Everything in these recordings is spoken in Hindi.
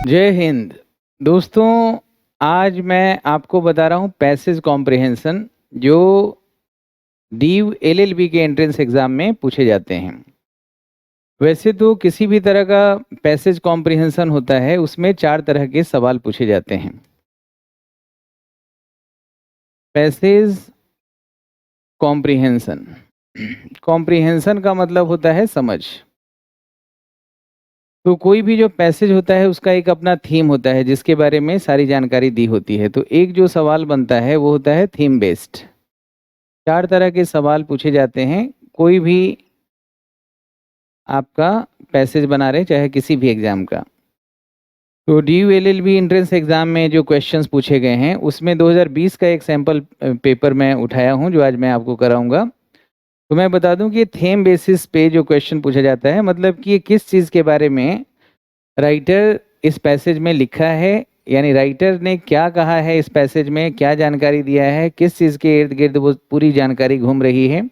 जय हिंद। दोस्तों, आज मैं आपको बता रहा हूँ पैसेज कॉम्प्रिहेंशन जो डीव एलएलबी के एंट्रेंस एग्जाम में पूछे जाते हैं। वैसे तो किसी भी तरह का पैसेज कॉम्प्रिहेंशन होता है, उसमें 4 तरह के सवाल पूछे जाते हैं। पैसेज कॉम्प्रिहेंशन, कॉम्प्रिहेंशन का मतलब होता है समझ। तो कोई भी जो पैसेज होता है उसका एक अपना थीम होता है जिसके बारे में सारी जानकारी दी होती है। तो एक जो सवाल बनता है वो होता है थीम बेस्ड। 4 तरह के सवाल पूछे जाते हैं। कोई भी आपका पैसेज बना रहे, चाहे किसी भी एग्जाम का। तो डीयू एलएलबी एंट्रेंस एग्जाम में जो क्वेश्चंस पूछे गए हैं उसमें 2020 का एक सैंपल पेपर मैं उठाया हूं जो आज मैं आपको कराऊंगा। तो मैं बता दूं कि थीम बेसिस पे जो क्वेश्चन पूछा जाता है, मतलब कि ये किस चीज़ के बारे में राइटर इस पैसेज में लिखा है, यानी राइटर ने क्या कहा है इस पैसेज में, क्या जानकारी दिया है, किस चीज़ के इर्द गिर्द वो पूरी जानकारी घूम रही है,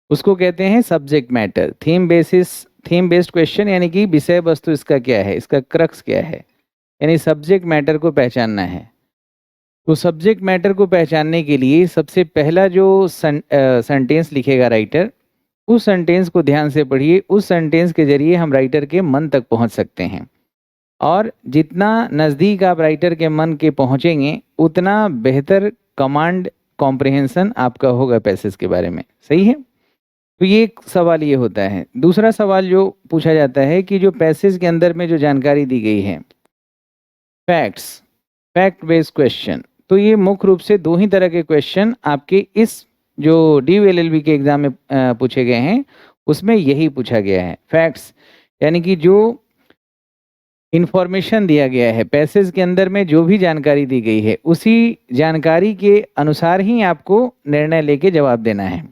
उसको कहते हैं subject matter. Theme based question, यानी कि विषय वस्तु इसका क्या है, इसका क्रक्स क्या है, यानी सब्जेक्ट मैटर को पहचानना है। तो सब्जेक्ट मैटर को पहचानने के लिए सबसे पहला जो सेंटेंस लिखेगा राइटर, उस सेंटेंस को ध्यान से पढ़िए। उस सेंटेंस के जरिए हम राइटर के मन तक पहुंच सकते हैं, और जितना नज़दीक आप राइटर के मन के पहुंचेंगे उतना बेहतर कमांड कॉम्प्रिहेंशन आपका होगा पैसेज के बारे में। सही है। तो ये एक सवाल ये होता है। दूसरा सवाल जो पूछा जाता है कि जो पैसेज के अंदर में जो जानकारी दी गई है, फैक्ट बेस्ड क्वेश्चन। तो ये मुख्य रूप से 2 ही तरह के क्वेश्चन आपके इस जो डीयू एलएलबी के एग्जाम में पूछे गए हैं, उसमें यही पूछा गया है। फैक्ट्स यानी कि जो इंफॉर्मेशन दिया गया है पैसेज के अंदर में, जो भी जानकारी दी गई है उसी जानकारी के अनुसार ही आपको निर्णय लेके जवाब देना है।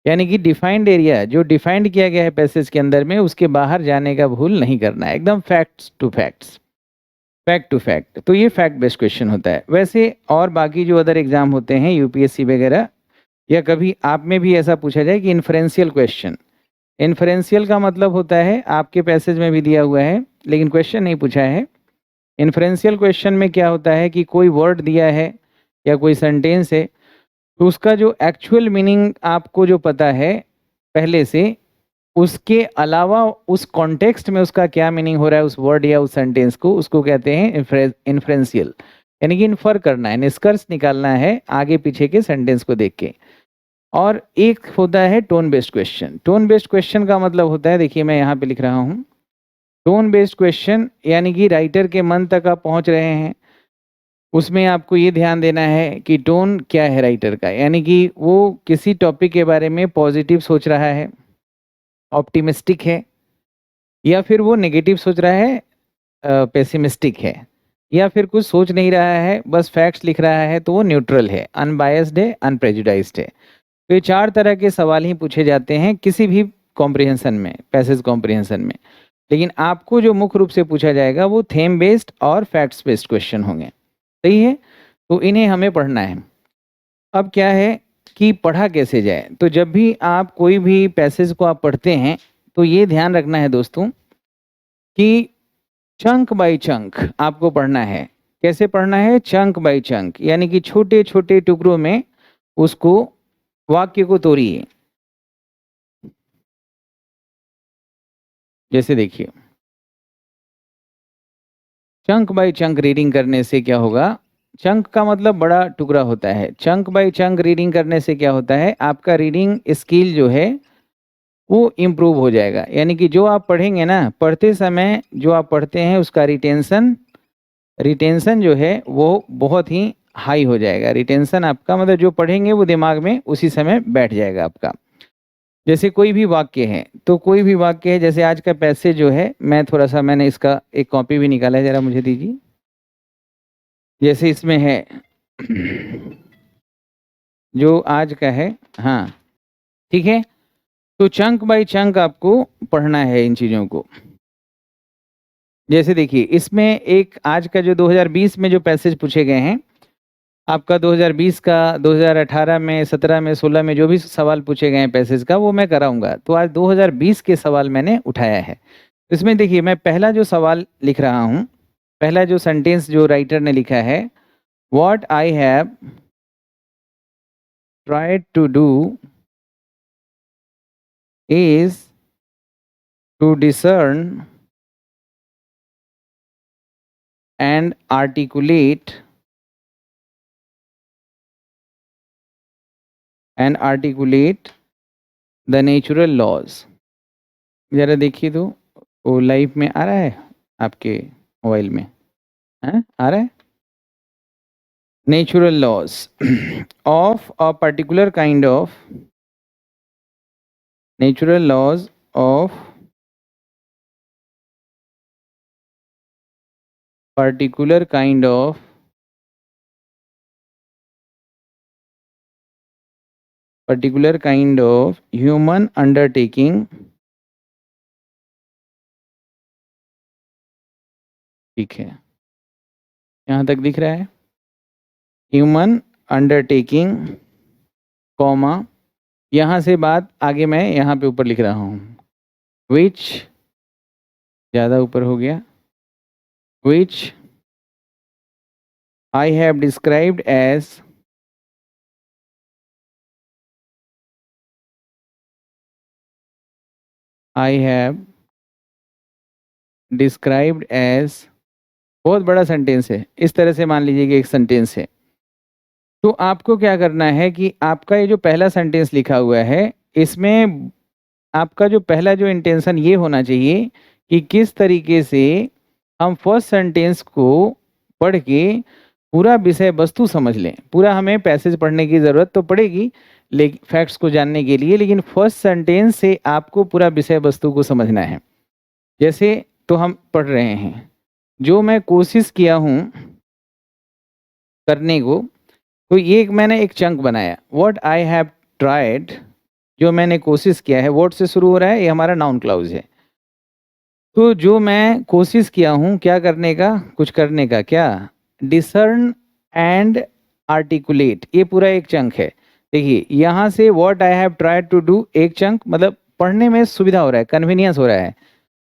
यानी कि डिफाइंड एरिया जो डिफाइंड किया गया है पैसेज के अंदर में, उसके बाहर जाने का भूल नहीं करना है। एकदम फैक्ट टू फैक्ट। तो ये फैक्ट बेस्ड क्वेश्चन होता है। वैसे और बाकी जो अदर एग्जाम होते हैं यूपीएससी वगैरह, या कभी आप में भी ऐसा पूछा जाए कि इन्फ्रेंशियल क्वेश्चन। इन्फ्रेंशियल का मतलब होता है, आपके पैसेज में भी दिया हुआ है लेकिन क्वेश्चन नहीं पूछा है। इन्फ्रेंशियल क्वेश्चन में क्या होता है कि कोई वर्ड दिया है या कोई सेंटेंस है, तो उसका जो एक्चुअल मीनिंग आपको जो पता है पहले से, उसके अलावा उस कॉन्टेक्स्ट में उसका क्या मीनिंग हो रहा है उस वर्ड या उस सेंटेंस को, उसको कहते हैं इन्फ्रेंशियल। यानी कि इन्फर करना है, निष्कर्ष निकालना है आगे पीछे के सेंटेंस को देख के। और एक होता है tone based question. Tone based question का मतलब होता है, देखिए मैं यहाँ पे लिख रहा हूँ, टोन बेस्ड क्वेश्चन यानी कि राइटर के मन तक आप पहुँच रहे हैं। उसमें आपको ये ध्यान देना है कि टोन क्या है राइटर का, यानी कि वो किसी टॉपिक के बारे में पॉजिटिव सोच रहा है, ऑप्टिमिस्टिक है, या फिर वो नेगेटिव सोच रहा है, पेसिमिस्टिक है, या फिर कुछ सोच नहीं रहा है बस फैक्ट्स लिख रहा है, तो वो न्यूट्रल है, अनबायस्ड है, अनप्रेजुडाइज्ड है। तो ये 4 तरह के सवाल ही पूछे जाते हैं किसी भी कॉम्प्रिहेंशन में, पैसेज कॉम्प्रिहेंशन में। लेकिन आपको जो मुख्य रूप से पूछा जाएगा वो थीम बेस्ड और फैक्ट्स बेस्ड क्वेश्चन होंगे। सही है। तो इन्हें हमें पढ़ना है। अब क्या है कि पढ़ा कैसे जाए, तो जब भी आप कोई भी पैसेज को आप पढ़ते हैं तो ये ध्यान रखना है दोस्तों कि चंक बाय चंक आपको पढ़ना है। कैसे पढ़ना है? चंक बाय चंक, यानी कि छोटे छोटे टुकड़ों में उसको, वाक्य को तोड़िए। जैसे देखिए, चंक बाय चंक रीडिंग करने से क्या होगा, चंक का मतलब बड़ा टुकड़ा होता है। चंक बाय चंक रीडिंग करने से क्या होता है, आपका रीडिंग स्किल जो है वो इम्प्रूव हो जाएगा। यानी कि जो आप पढ़ेंगे ना, पढ़ते समय जो आप पढ़ते हैं उसका रिटेंशन जो है वो बहुत ही हाई हो जाएगा। रिटेंशन आपका मतलब जो पढ़ेंगे वो दिमाग में उसी समय बैठ जाएगा आपका। जैसे कोई भी वाक्य है, तो कोई भी वाक्य है, जैसे आज का पैसेज जो है, मैं थोड़ा सा मैंने इसका एक कॉपी भी निकाला है, जरा मुझे दीजिए। जैसे इसमें है जो आज का है, हाँ ठीक है। तो चंक बाय चंक आपको पढ़ना है इन चीज़ों को। जैसे देखिए, इसमें एक आज का जो 2020 में जो पैसेज पूछे गए हैं, आपका 2020 का, 2018 में, 17 में, 16 में जो भी सवाल पूछे गए हैं पैसेज का, वो मैं कराऊंगा। तो आज 2020 के सवाल मैंने उठाया है। इसमें देखिए, मैं पहला जो सवाल लिख रहा हूँ पहला जो सेंटेंस जो राइटर ने लिखा है, what I have tried to do is to discern and articulate the natural laws। जरा देखिए तो वो लाइव में आ रहा है आपके मोबाइल में, है आ रहा है। Natural laws of a particular kind of natural laws of particular kind of human undertaking। ठीक है, यहाँ तक दिख रहा है ह्यूमन अंडरटेकिंग, कॉमा यहाँ से बात आगे मैं यहाँ पे ऊपर लिख रहा हूँ, विच ज़्यादा ऊपर हो गया, विच आई हैव डिस्क्राइब्ड एज बहुत बड़ा सेंटेंस है, इस तरह से मान लीजिए कि एक सेंटेंस है। तो आपको क्या करना है कि आपका ये जो पहला सेंटेंस लिखा हुआ है, इसमें आपका जो पहला जो इंटेंशन ये होना चाहिए कि किस तरीके से हम फर्स्ट सेंटेंस को पढ़ के पूरा विषय वस्तु समझ लें। पूरा हमें पैसेज पढ़ने की ज़रूरत तो पड़ेगी लेकिन फैक्ट्स को जानने के लिए, लेकिन फर्स्ट सेंटेंस से आपको पूरा विषय वस्तु को समझना है। जैसे तो हम पढ़ रहे हैं, जो मैं कोशिश किया हूँ करने को, तो ये मैंने एक चंक बनाया, व्हाट आई हैव ट्राइड, जो मैंने कोशिश किया है, व्हाट से शुरू हो रहा है, ये हमारा नाउन क्लाउज है। तो जो मैं कोशिश किया हूँ क्या करने का, कुछ करने का, क्या डिसर्न एंड आर्टिकुलेट, ये पूरा एक चंक है। देखिए यहाँ से what I have tried to do एक चंक, मतलब पढ़ने में सुविधा हो रहा है, कन्वीनियंस हो रहा है।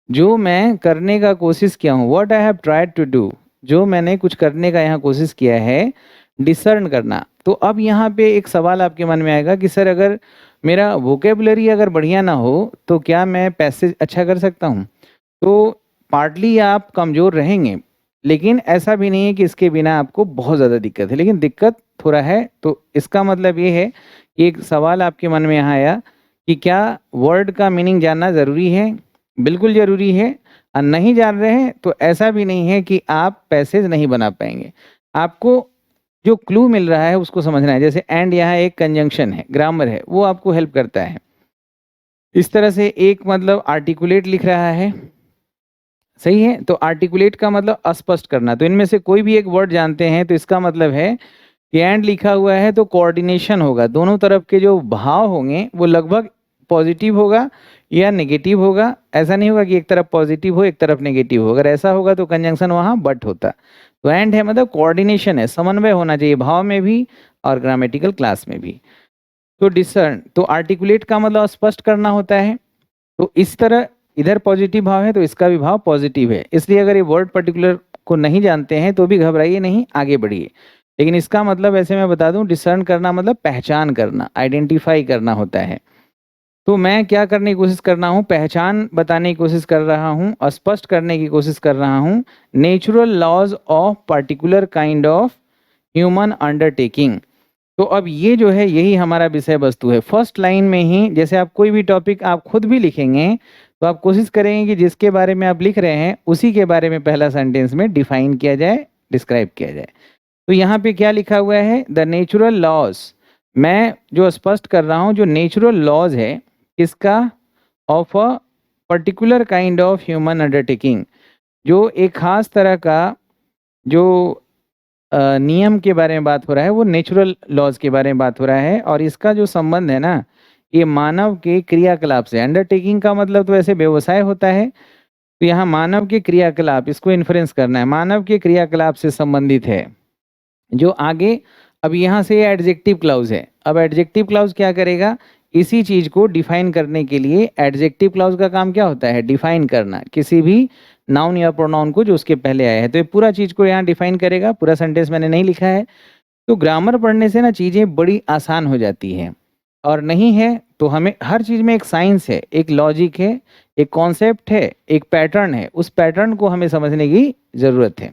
जो मैं करने का कोशिश किया हूँ, what I have tried to do, जो मैंने कुछ करने का यहाँ कोशिश किया है, डिसर्न करना। तो अब यहाँ पे एक सवाल आपके मन में आएगा कि सर अगर मेरा वोकेबुलरी अगर बढ़िया ना हो तो क्या मैं पैसेज अच्छा कर सकता हूँ? तो पार्टली आप कमज़ोर रहेंगे, लेकिन ऐसा भी नहीं है कि इसके बिना आपको बहुत ज़्यादा दिक्कत है, लेकिन दिक्कत थोड़ा है। तो इसका मतलब ये है कि एक सवाल आपके मन में यहाँ आया कि क्या वर्ड का मीनिंग जानना ज़रूरी है? बिल्कुल ज़रूरी है। और नहीं जान रहे हैं तो ऐसा भी नहीं है कि आप पैसेज नहीं बना पाएंगे। आपको जो क्लू मिल रहा है उसको समझना है। जैसे एंड यहाँ एक कंजंक्शन है, ग्रामर है, वो आपको हेल्प करता है। इस तरह से एक मतलब आर्टिकुलेट लिख रहा है, सही है। तो आर्टिकुलेट का मतलब अस्पष्ट करना। तो इनमें से कोई भी एक वर्ड जानते हैं तो इसका मतलब है कि एंड लिखा हुआ है तो कोऑर्डिनेशन होगा, दोनों तरफ के जो भाव होंगे वो लगभग पॉजिटिव होगा या नेगेटिव होगा। ऐसा नहीं होगा कि एक तरफ पॉजिटिव हो एक तरफ नेगेटिव हो, अगर ऐसा होगा तो कंजंक्शन वहाँ बट होता। तो एंड है मतलब कोऑर्डिनेशन है, समन्वय होना चाहिए भाव में भी और ग्रामेटिकल क्लास में भी। तो डिसर्न, तो आर्टिकुलेट का मतलब स्पष्ट करना होता है। तो इस तरह इधर पॉजिटिव भाव है तो इसका भी भाव पॉजिटिव है, इसलिए अगर ये वर्ड पर्टिकुलर को नहीं जानते हैं तो भी घबराइए नहीं, आगे बढ़िए। लेकिन इसका मतलब ऐसे मैं बता दूं, डिसर्न करना मतलब पहचान करना, आइडेंटिफाई करना होता है। तो मैं क्या करने की कोशिश कर रहा हूँ, पहचान बताने की कोशिश कर रहा हूँ, स्पष्ट करने की कोशिश कर रहा हूँ natural laws of particular kind of human undertaking. तो अब ये जो है यही हमारा विषय वस्तु है। फर्स्ट लाइन में ही, जैसे आप कोई भी टॉपिक आप खुद भी लिखेंगे तो आप कोशिश करेंगे कि जिसके बारे में आप लिख रहे हैं उसी के बारे में पहला सेंटेंस में डिफाइन किया जाए, डिस्क्राइब किया जाए। तो यहाँ पे क्या लिखा हुआ है, द नेचुरल लॉज। मैं जो स्पष्ट कर रहा हूँ जो नेचुरल लॉज है इसका, of a particular kind of human undertaking, जो एक खास तरह का जो नियम के बारे में बात हो रहा है वो नेचुरल लॉज के बारे में बात हो रहा है। और इसका जो संबंध है ना, ये मानव के क्रियाकलाप से। अंडरटेकिंग का मतलब तो ऐसे व्यवसाय होता है, तो यहाँ मानव के क्रियाकलाप, इसको इन्फ्लुएंस करना है, मानव के क्रियाकलाप से संबंधित है। जो आगे अब यहाँ से एडजेक्टिव क्लाउज है। अब एडजेक्टिव क्लाउज क्या करेगा, इसी चीज को डिफाइन करने के लिए एडजेक्टिव क्लाउज का काम क्या होता है, डिफाइन करना, किसी भी नाउन या प्रोनाउन को जो उसके पहले आया है। तो ये पूरा चीज़ को यहाँ डिफाइन करेगा, पूरा सेंटेंस मैंने नहीं लिखा है। तो ग्रामर पढ़ने से ना चीज़ें बड़ी आसान हो जाती हैं, और नहीं है तो हमें हर चीज़ में एक साइंस है, एक लॉजिक है, एक कॉन्सेप्ट है, एक पैटर्न है, उस पैटर्न को हमें समझने की ज़रूरत है।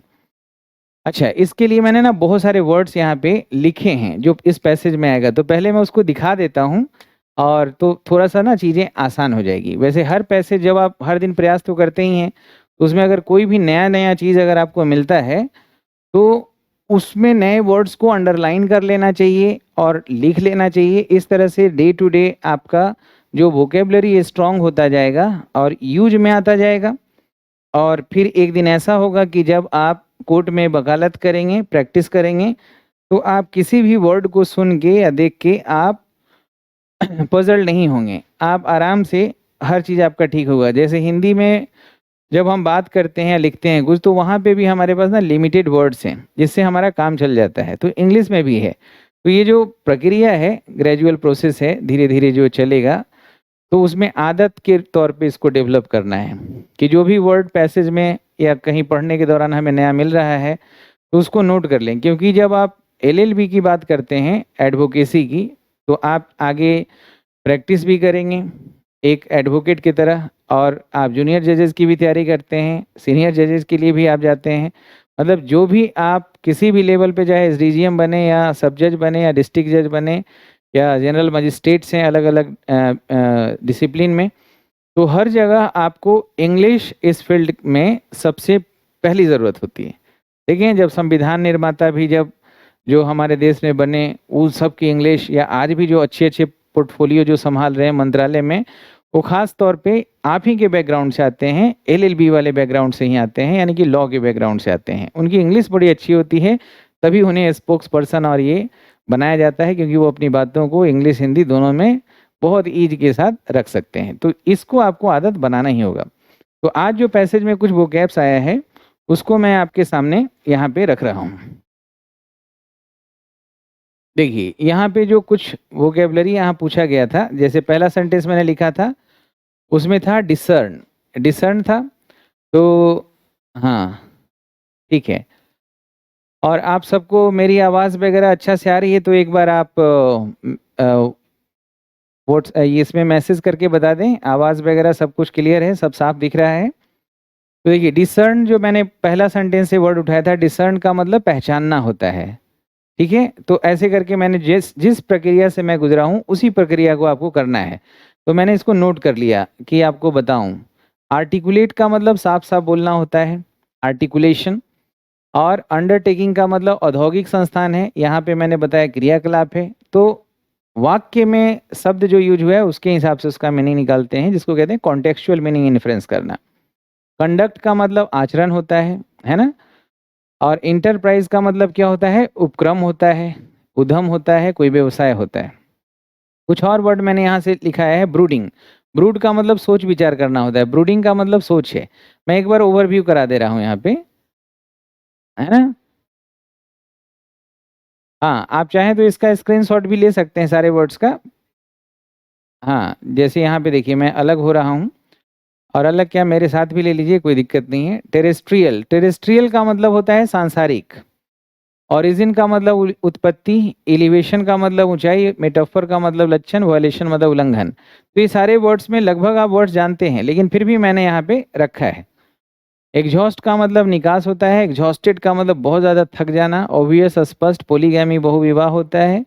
अच्छा, इसके लिए मैंने ना बहुत सारे वर्ड्स यहाँ पे लिखे हैं जो इस पैसेज में आएगा, तो पहले मैं उसको दिखा देता हूँ, और तो थोड़ा-सा ना चीज़ें आसान हो जाएगी। वैसे हर पैसेज जब आप हर दिन प्रयास तो करते ही हैं, तो उसमें अगर कोई भी नया-नया चीज़ अगर आपको मिलता है, तो उसमें नए वर्ड्स को अंडरलाइन कर लेना चाहिए और लिख लेना चाहिए। इस तरह से डे टू डे आपका जो वोकैब्युलरी है स्ट्रॉन्ग होता जाएगा और यूज़ में आता जाएगा। और फिर एक दिन ऐसा होगा कि जब आप कोर्ट में वकालत करेंगे, प्रैक्टिस करेंगे, तो आप किसी भी वर्ड को सुन के या देख के आप पज़ल्ड नहीं होंगे। आप आराम से हर चीज़ आपका ठीक होगा। जैसे हिंदी में जब हम बात करते हैं या लिखते हैं कुछ, तो वहाँ पे भी हमारे पास ना लिमिटेड वर्ड्स हैं, जिससे हमारा काम चल जाता है। तो इंग्लिश में भी है। तो ये जो प्रक्रिया है, ग्रेजुअल प्रोसेस है, धीरे-धीरे जो चलेगा, तो उसमें आदत के तौर पे इसको डेवलप करना है कि जो भी वर्ड पैसेज में या कहीं पढ़ने के दौरान हमें नया मिल रहा है, तो उसको नोट कर लें। क्योंकि जब आप एलएलबी की बात करते हैं, एडवोकेसी की, तो आप आगे प्रैक्टिस भी करेंगे एक एडवोकेट की तरह, और आप जूनियर जजेस की भी तैयारी करते हैं, सीनियर जजेस के लिए भी आप जाते हैं। मतलब जो भी आप किसी भी लेवल पे, चाहे एसडीजीएम बने या सब जज बने या डिस्ट्रिक्ट जज बने या जनरल मजिस्ट्रेट्स हैं अलग-अलग डिसिप्लिन में, तो हर जगह आपको इंग्लिश इस फील्ड में सबसे पहली ज़रूरत होती है। देखिए, जब संविधान निर्माता भी जब जो हमारे देश में बने, उन सब की इंग्लिश, या आज भी जो अच्छे-अच्छे पोर्टफोलियो जो संभाल रहे हैं मंत्रालय में, वो ख़ास तौर पे आप ही के बैकग्राउंड से आते हैं, एलएलबी वाले बैकग्राउंड से ही आते हैं, यानी कि लॉ के बैकग्राउंड से आते हैं। उनकी इंग्लिश बड़ी अच्छी होती है, तभी उन्हें स्पोक्स पर्सन और ये बनाया जाता है, क्योंकि वो अपनी बातों को इंग्लिश, हिंदी दोनों में बहुत ईज़ के साथ रख सकते हैं। तो इसको आपको आदत बनाना ही होगा। तो आज जो पैसेज में कुछ वोकैब्स आया है, उसको मैं आपके सामने यहाँ पे रख रहा हूँ। देखिए, यहाँ पे जो कुछ वोकैब्युलरी यहाँ पूछा गया था, जैसे पहला सेंटेंस मैंने लिखा था, उसमें था डिसर्न, डिसर्न था। तो हाँ, ठीक है। और आप सबको मेरी आवाज़ वगैरह अच्छा से आ रही है, तो एक बार आप ये इसमें मैसेज करके बता दें, आवाज़ वगैरह सब कुछ क्लियर है, सब साफ दिख रहा है। तो देखिए, डिसर्न जो मैंने पहला सेंटेंस से वर्ड उठाया था, डिसर्न का मतलब पहचानना होता है, ठीक है? तो ऐसे करके मैंने जिस जिस प्रक्रिया से मैं गुज़रा हूँ, उसी प्रक्रिया को आपको करना है। तो मैंने इसको नोट कर लिया कि आपको बताऊँ। आर्टिकुलेट का मतलब साफ-साफ बोलना होता है, आर्टिकुलेशन। और अंडरटेकिंग का मतलब औद्योगिक संस्थान है, यहाँ पे मैंने बताया क्रियाकलाप है। तो वाक्य में शब्द जो यूज़ हुआ है, उसके हिसाब से उसका मीनिंग निकालते हैं, जिसको कहते हैं कॉन्टेक्सचुअल मीनिंग इन्फ्रेंस करना। कंडक्ट का मतलब आचरण होता है ना? और एंटरप्राइज़ का मतलब क्या होता है? उपक्रम होता है, उद्यम होता है, कोई व्यवसाय होता है। कुछ और वर्ड मैंने यहाँ से लिखा है, ब्रूडिंग। ब्रूड का मतलब सोच-विचार करना होता है, ब्रूडिंग का मतलब सोच है। मैं एक बार ओवरव्यू करा दे रहा हूँ यहाँ पे, है ना? हाँ, आप चाहें तो इसका स्क्रीनशॉट भी ले सकते हैं सारे वर्ड्स का। हाँ, जैसे यहाँ पे देखिए, मैं अलग हो रहा हूँ, और अलग क्या, मेरे साथ भी ले लीजिए, कोई दिक्कत नहीं है। टेरेस्ट्रियल, टेरेस्ट्रियल का मतलब होता है सांसारिक। ओरिजिन का मतलब उत्पत्ति, एलिवेशन का मतलब ऊंचाई, मेटाफर का मतलब लक्षण, वायलेशन मतलब उल्लंघन। तो ये सारे वर्ड्स में लगभग आप वर्ड्स जानते हैं, लेकिन फिर भी मैंने यहाँ पे रखा है। एग्जॉस्ट का मतलब निकास होता है, एग्जॉस्टेड का मतलब बहुत ज़्यादा थक जाना, ऑब्वियस स्पष्ट, पोलीगैमी बहुविवाह होता है,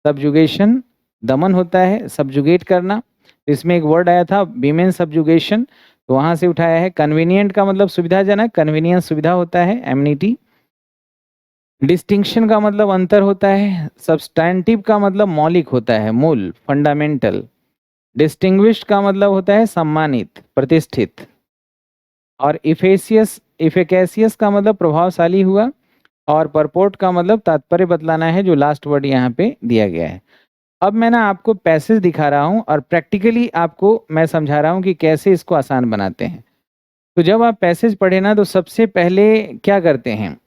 सब्जुगेशन दमन होता है, सब्जुगेट करना। इसमें एक वर्ड आया था वीमेन सब्जुगेशन, तो वहाँ से उठाया है। कन्वीनिएंट का मतलब सुविधाजनक, कन्वीनियंस सुविधा होता है, एमनिटी। डिस्टिंक्शन का मतलब अंतर होता है। सब्सटैंटिव का मतलब मौलिक होता है, मूल, फंडामेंटल। डिस्टिंग्विश्ड का मतलब होता है सम्मानित, प्रतिष्ठित। और इफेकेसियस का मतलब प्रभावशाली हुआ। और परपोर्ट का मतलब तात्पर्य बतलाना है, जो लास्ट वर्ड यहाँ पे दिया गया है। अब मैं ना आपको पैसेज दिखा रहा हूँ, और प्रैक्टिकली आपको मैं समझा रहा हूँ कि कैसे इसको आसान बनाते हैं। तो जब आप पैसेज पढ़े ना, तो सबसे पहले क्या करते हैं?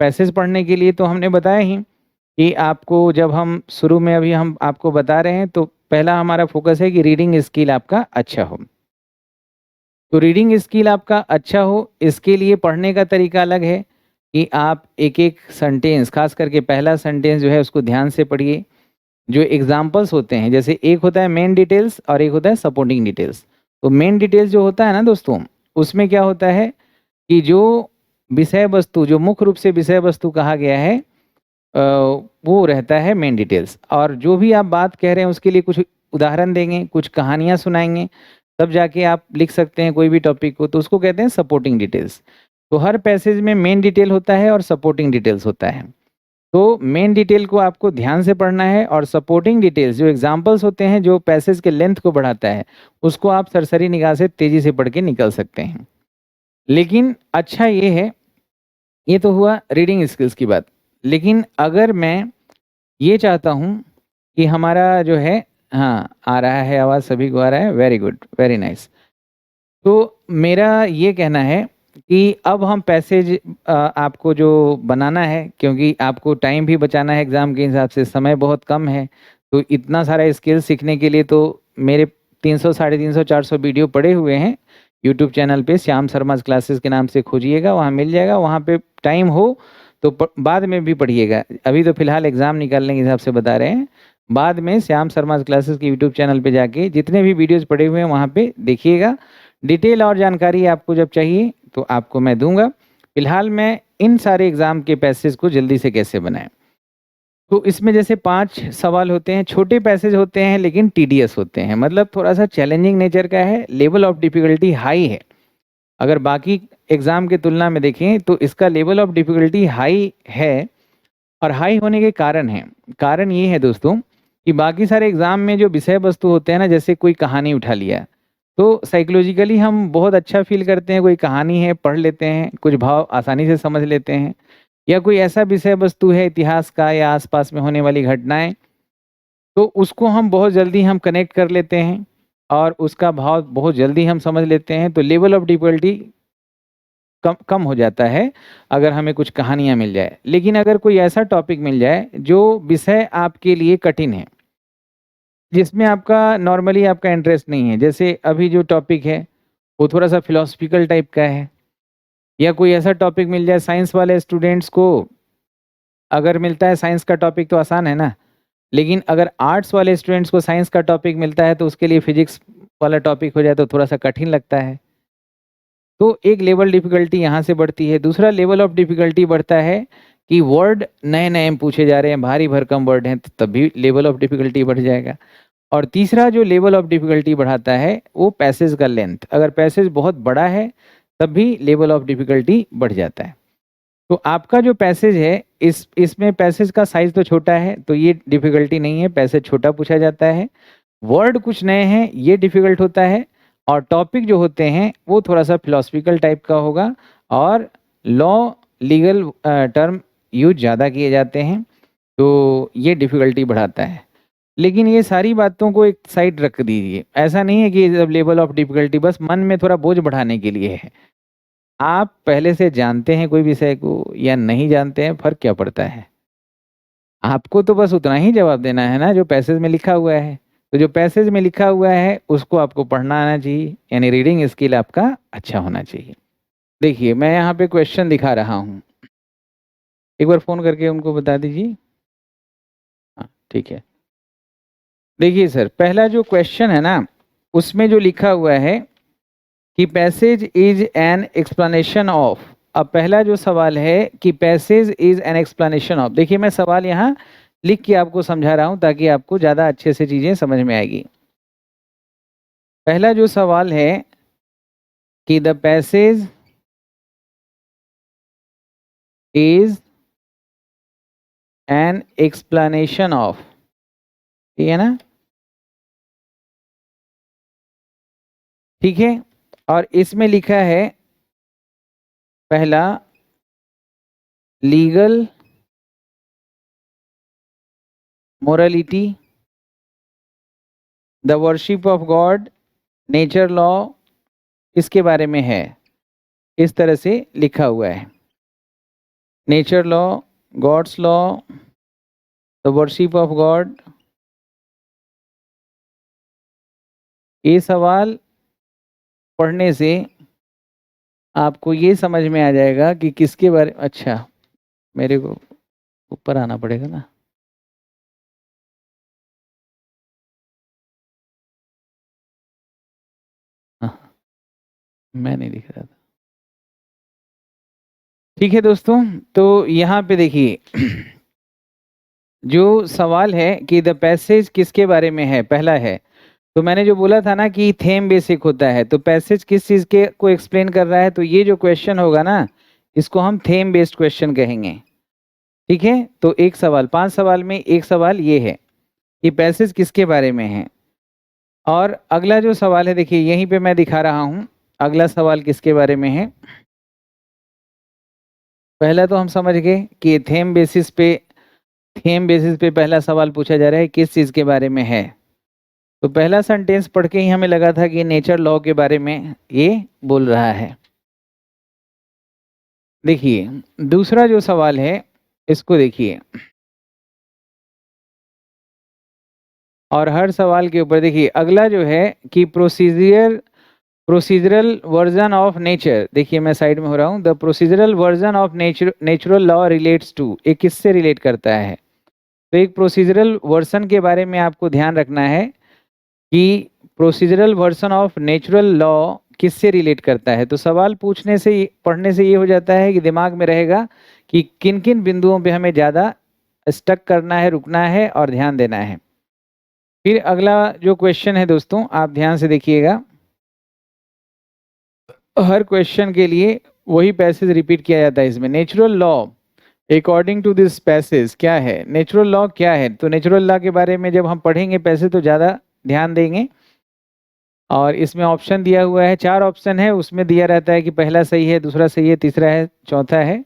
पैसेज पढ़ने के लिए तो हमने बताया ही कि आपको, जब हम शुरू में अभी हम आपको बता रहे हैं, तो पहला हमारा फोकस है कि रीडिंग स्किल आपका अच्छा हो। तो रीडिंग स्किल आपका अच्छा हो, इसके लिए पढ़ने का तरीका अलग है कि आप एक-एक सेंटेंस, खास करके पहला सेंटेंस जो है उसको ध्यान से पढ़िए। जो एग्ज़ाम्पल्स होते हैं, जैसे एक होता है मेन डिटेल्स और एक होता है सपोर्टिंग डिटेल्स। तो मेन डिटेल्स जो होता है ना दोस्तों, उसमें क्या होता है कि जो विषय वस्तु, जो मुख्य रूप से विषय वस्तु कहा गया है वो रहता है मेन डिटेल्स, और जो भी आप बात कह रहे हैं उसके लिए कुछ उदाहरण देंगे, कुछ कहानियाँ सुनाएँगे, तब जाके आप लिख सकते हैं कोई भी टॉपिक को, तो उसको कहते हैं सपोर्टिंग डिटेल्स। तो हर पैसेज में मेन डिटेल होता है और सपोर्टिंग डिटेल्स होता है। तो मेन डिटेल को आपको ध्यान से पढ़ना है, और सपोर्टिंग डिटेल्स जो एग्जांपल्स होते हैं, जो पैसेज के लेंथ को बढ़ाता है, उसको आप सरसरी निगाह से तेज़ी से पढ़ के निकल सकते हैं। लेकिन अच्छा ये है, ये तो हुआ रीडिंग स्किल्स की बात। लेकिन अगर मैं ये चाहता हूँ कि हमारा जो है, हाँ, आ रहा है आवाज़, सभी को आ रहा है, वेरी गुड, वेरी नाइस। तो मेरा ये कहना है कि अब हम पैसेज आपको जो बनाना है, क्योंकि आपको टाइम भी बचाना है एग्ज़ाम के हिसाब से, समय बहुत कम है, तो इतना सारा स्किल सीखने के लिए तो मेरे 300, साढ़े 300, 400 वीडियो पड़े हुए हैं यूट्यूब चैनल पे, श्याम शर्माज़ क्लासेस के नाम से खोजिएगा, वहाँ मिल जाएगा। वहाँ पे टाइम हो तो बाद में भी पढ़िएगा। अभी तो फ़िलहाल एग्ज़ाम निकालने के हिसाब से बता रहे हैं। बाद में श्याम शर्माज़ क्लासेस के यूट्यूब चैनल पे जाके जितने भी वीडियोज़ पड़े हुए हैं वहाँ पे देखिएगा। डिटेल और जानकारी आपको जब चाहिए तो आपको मैं दूँगा। फ़िलहाल मैं इन सारे एग्ज़ाम के पैसेज को जल्दी से कैसे बनाएँ। तो इसमें जैसे 5 सवाल होते हैं, छोटे पैसेज होते हैं लेकिन टीडियस होते हैं, मतलब थोड़ा-सा चैलेंजिंग नेचर का है, लेवल ऑफ डिफ़िकल्टी हाई है। अगर बाकी एग्ज़ाम की तुलना में देखें तो इसका लेवल ऑफ डिफ़िकल्टी हाई है, और हाई होने के कारण हैं। कारण ये है दोस्तों कि बाकी सारे एग्ज़ाम में जो विषय वस्तु होते हैं ना, जैसे कोई कहानी उठा लिया, तो साइकोलॉजिकली हम बहुत अच्छा फ़ील करते हैं, कोई कहानी है पढ़ लेते हैं, कुछ भाव आसानी से समझ लेते हैं। या कोई ऐसा विषय वस्तु है इतिहास का या आस-पास में होने वाली घटनाएँ, तो उसको हम बहुत जल्दी हम कनेक्ट कर लेते हैं और उसका भाव बहुत जल्दी हम समझ लेते हैं, तो लेवल ऑफ डिफ़िकल्टी कम कम हो जाता है अगर हमें कुछ कहानियाँ मिल जाए। लेकिन अगर कोई ऐसा टॉपिक मिल जाए जो विषय आपके लिए कठिन है, जिसमें आपका नॉर्मली आपका इंटरेस्ट नहीं है, जैसे अभी जो टॉपिक है वो थोड़ा-सा फिलॉसफिकल टाइप का है, या कोई ऐसा टॉपिक मिल जाए साइंस वाले स्टूडेंट्स को, अगर मिलता है साइंस का टॉपिक तो आसान है ना, लेकिन अगर आर्ट्स वाले स्टूडेंट्स को साइंस का टॉपिक मिलता है तो उसके लिए फिजिक्स वाला टॉपिक हो जाए तो थोड़ा-सा कठिन लगता है। तो एक लेवल डिफ़िकल्टी यहाँ से बढ़ती है। दूसरा लेवल ऑफ डिफ़िकल्टी बढ़ता है कि वर्ड नए-नए पूछे जा रहे हैं, भारी भरकम वर्ड हैं, तो तब भी लेवल ऑफ डिफ़िकल्टी बढ़ जाएगा। और तीसरा जो लेवल ऑफ डिफ़िकल्टी बढ़ाता है, वो पैसेज का लेंथ। अगर पैसेज बहुत बड़ा है, तब भी लेवल ऑफ डिफ़िकल्टी बढ़ जाता है। तो आपका जो पैसेज है, इसमें पैसेज का साइज़ तो छोटा है, तो ये डिफ़िकल्टी नहीं है, पैसेज छोटा पूछा जाता है। वर्ड कुछ नए हैं, ये डिफ़िकल्ट होता है, और टॉपिक जो होते हैं वो थोड़ा-सा फिलॉसफिकल टाइप का होगा, और लॉ, लीगल टर्म यूज़ ज़्यादा किए जाते हैं, तो ये डिफ़िकल्टी बढ़ाता है। लेकिन ये सारी बातों को एक साइड रख दीजिए। ऐसा नहीं है कि जब लेवल ऑफ डिफ़िकल्टी बस मन में थोड़ा बोझ बढ़ाने के लिए है। आप पहले से जानते हैं कोई विषय को या नहीं जानते हैं, फ़र्क क्या पड़ता है? आपको तो बस उतना ही जवाब देना है ना जो पैसेज में लिखा हुआ है। तो जो पैसेज में लिखा हुआ है उसको आपको पढ़ना आना चाहिए, यानी रीडिंग स्किल आपका अच्छा होना चाहिए। देखिए, मैं यहाँ पे क्वेश्चन दिखा रहा हूँ। एक बार फ़ोन करके उनको बता दीजिए। हाँ, ठीक है। देखिए सर, पहला जो क्वेश्चन है ना, उसमें जो लिखा हुआ है कि passage is an explanation of. अब पहला जो सवाल है कि passage is an explanation of. देखिए, मैं सवाल यहाँ लिख के आपको समझा रहा हूँ ताकि आपको ज़्यादा अच्छे से चीज़ें समझ में आएगी। पहला जो सवाल है कि the passage is an explanation of, ठीक है ना? ठीक है? और इसमें लिखा है पहला, legal morality, the worship of God, nature law, इसके बारे में है। इस तरह से लिखा हुआ है। Nature law, God's law, the worship of God. ये सवाल पढ़ने से आपको ये समझ में आ जाएगा कि किसके बारे। अच्छा, मेरे को ऊपर आना पड़ेगा ना। हाँ, मैं नहीं दिख रहा था। ठीक है दोस्तों, तो यहाँ पे देखिए जो सवाल है कि द पैसेज किसके बारे में है, पहला है। तो मैंने जो बोला था ना कि थेम बेसिक होता है, तो पैसेज किस चीज़ के को एक्सप्लेन कर रहा है, तो ये जो क्वेश्चन होगा ना, इसको हम थेम बेस्ड क्वेश्चन कहेंगे। ठीक है, तो एक सवाल, 5 सवाल में एक सवाल ये है कि पैसेज किसके बारे में है। और अगला जो सवाल है, देखिए यहीं पे मैं दिखा रहा हूँ, अगला सवाल किसके बारे में है। पहला तो हम समझ गए कि थेम बेसिस पे पहला सवाल पूछा जा रहा है किस चीज़ के बारे में है। तो पहला सेंटेंस पढ़ के ही हमें लगा था कि नेचर लॉ के बारे में ये बोल रहा है। देखिए दूसरा जो सवाल है, इसको देखिए, और हर सवाल के ऊपर देखिए अगला जो है कि प्रोसीजरल वर्जन ऑफ नेचर। देखिए मैं साइड में हो रहा हूँ। The procedural version of natural law relates to, ये किससे रिलेट करता है। तो एक प्रोसीजरल वर्जन के बारे में आपको ध्यान रखना है कि procedural version of natural law किससे रिलेट करता है। तो सवाल पूछने से पढ़ने से ये हो जाता है कि दिमाग में रहेगा कि किन किन बिंदुओं पे हमें ज़्यादा स्टक करना है, रुकना है और ध्यान देना है। फिर अगला जो क्वेश्चन है दोस्तों, आप ध्यान से देखिएगा, हर क्वेश्चन के लिए वही पैसेज रिपीट किया जाता है इसमें। Natural law according to this passage क्या है, नेचुरल लॉ क्या है। तो नेचुरल लॉ के बारे में जब हम पढ़ेंगे पैसेज तो ज़्यादा ध्यान देंगे। और इसमें ऑप्शन दिया हुआ है, 4 ऑप्शन है, उसमें दिया रहता है कि पहला सही है, दूसरा सही है, तीसरा है, चौथा है,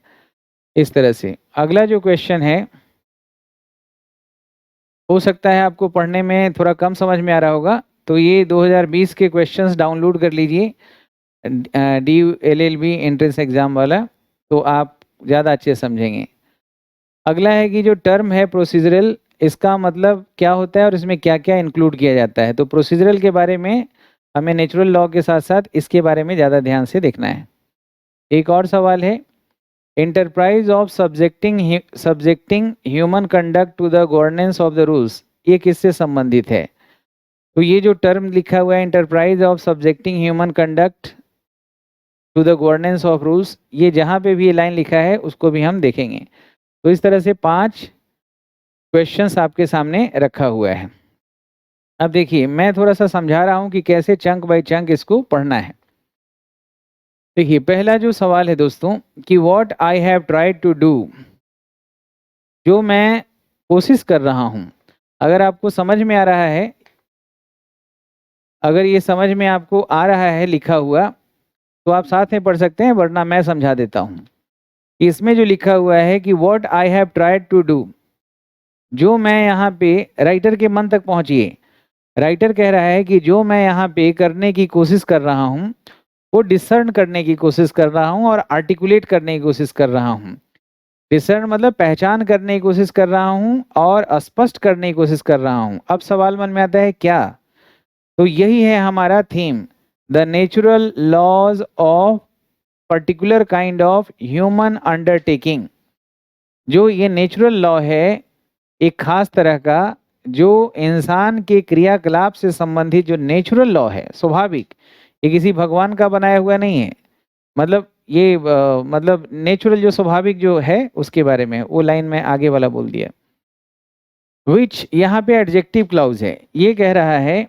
इस तरह से। अगला जो क्वेश्चन है, हो सकता है आपको पढ़ने में थोड़ा कम समझ में आ रहा होगा, तो ये 2020 के क्वेश्चंस डाउनलोड कर लीजिए, DLLB एंट्रेंस एग्जाम वाला, तो आप ज़्यादा अच्छे समझेंगे। अगला है कि जो टर्म है प्रोसीजरल, इसका मतलब क्या होता है और इसमें क्या क्या इंक्लूड किया जाता है। तो प्रोसीजरल के बारे में हमें नेचुरल लॉ के साथ साथ इसके बारे में ज़्यादा ध्यान से देखना है। एक और सवाल है, enterprise of subjecting human conduct to the governance of the rules, ये किससे संबंधित है। तो ये जो टर्म लिखा हुआ है enterprise of subjecting human conduct to the governance of rules, ये जहाँ पे भी ये लाइन लिखा है उसको भी हम देखेंगे। तो इस तरह से 5 क्वेश्चंस आपके सामने रखा हुआ है। अब देखिए मैं थोड़ा सा समझा रहा हूँ कि कैसे चंक बाय चंक इसको पढ़ना है। देखिए पहला जो सवाल है दोस्तों कि what I have tried to do, जो मैं कोशिश कर रहा हूँ। अगर आपको समझ में आ रहा है, अगर ये समझ में आपको आ रहा है लिखा हुआ, तो आप साथ में पढ़ सकते हैं, वरना मैं समझा देता हूँ। इसमें जो लिखा हुआ है कि what I have tried to do, जो मैं यहाँ पे, राइटर के मन तक पहुँचिए। राइटर कह रहा है कि जो मैं यहाँ पे करने की कोशिश कर रहा हूँ, वो डिसर्न करने की कोशिश कर रहा हूँ और आर्टिकुलेट करने की कोशिश कर रहा हूँ। डिसर्न मतलब पहचान करने की कोशिश कर रहा हूँ और स्पष्ट करने की कोशिश कर रहा हूँ। अब सवाल मन में आता है क्या, तो यही है हमारा theme, the natural laws of particular kind of human undertaking. जो ये नेचुरल लॉ है, एक खास तरह का, जो इंसान के क्रियाकलाप से संबंधित जो नेचुरल लॉ है, स्वाभाविक, ये किसी भगवान का बनाया हुआ नहीं है। मतलब ये मतलब नेचुरल जो स्वाभाविक जो है उसके बारे में, वो लाइन में आगे वाला बोल दिया। विच यहाँ पे एडजेक्टिव क्लाउज है, ये कह रहा है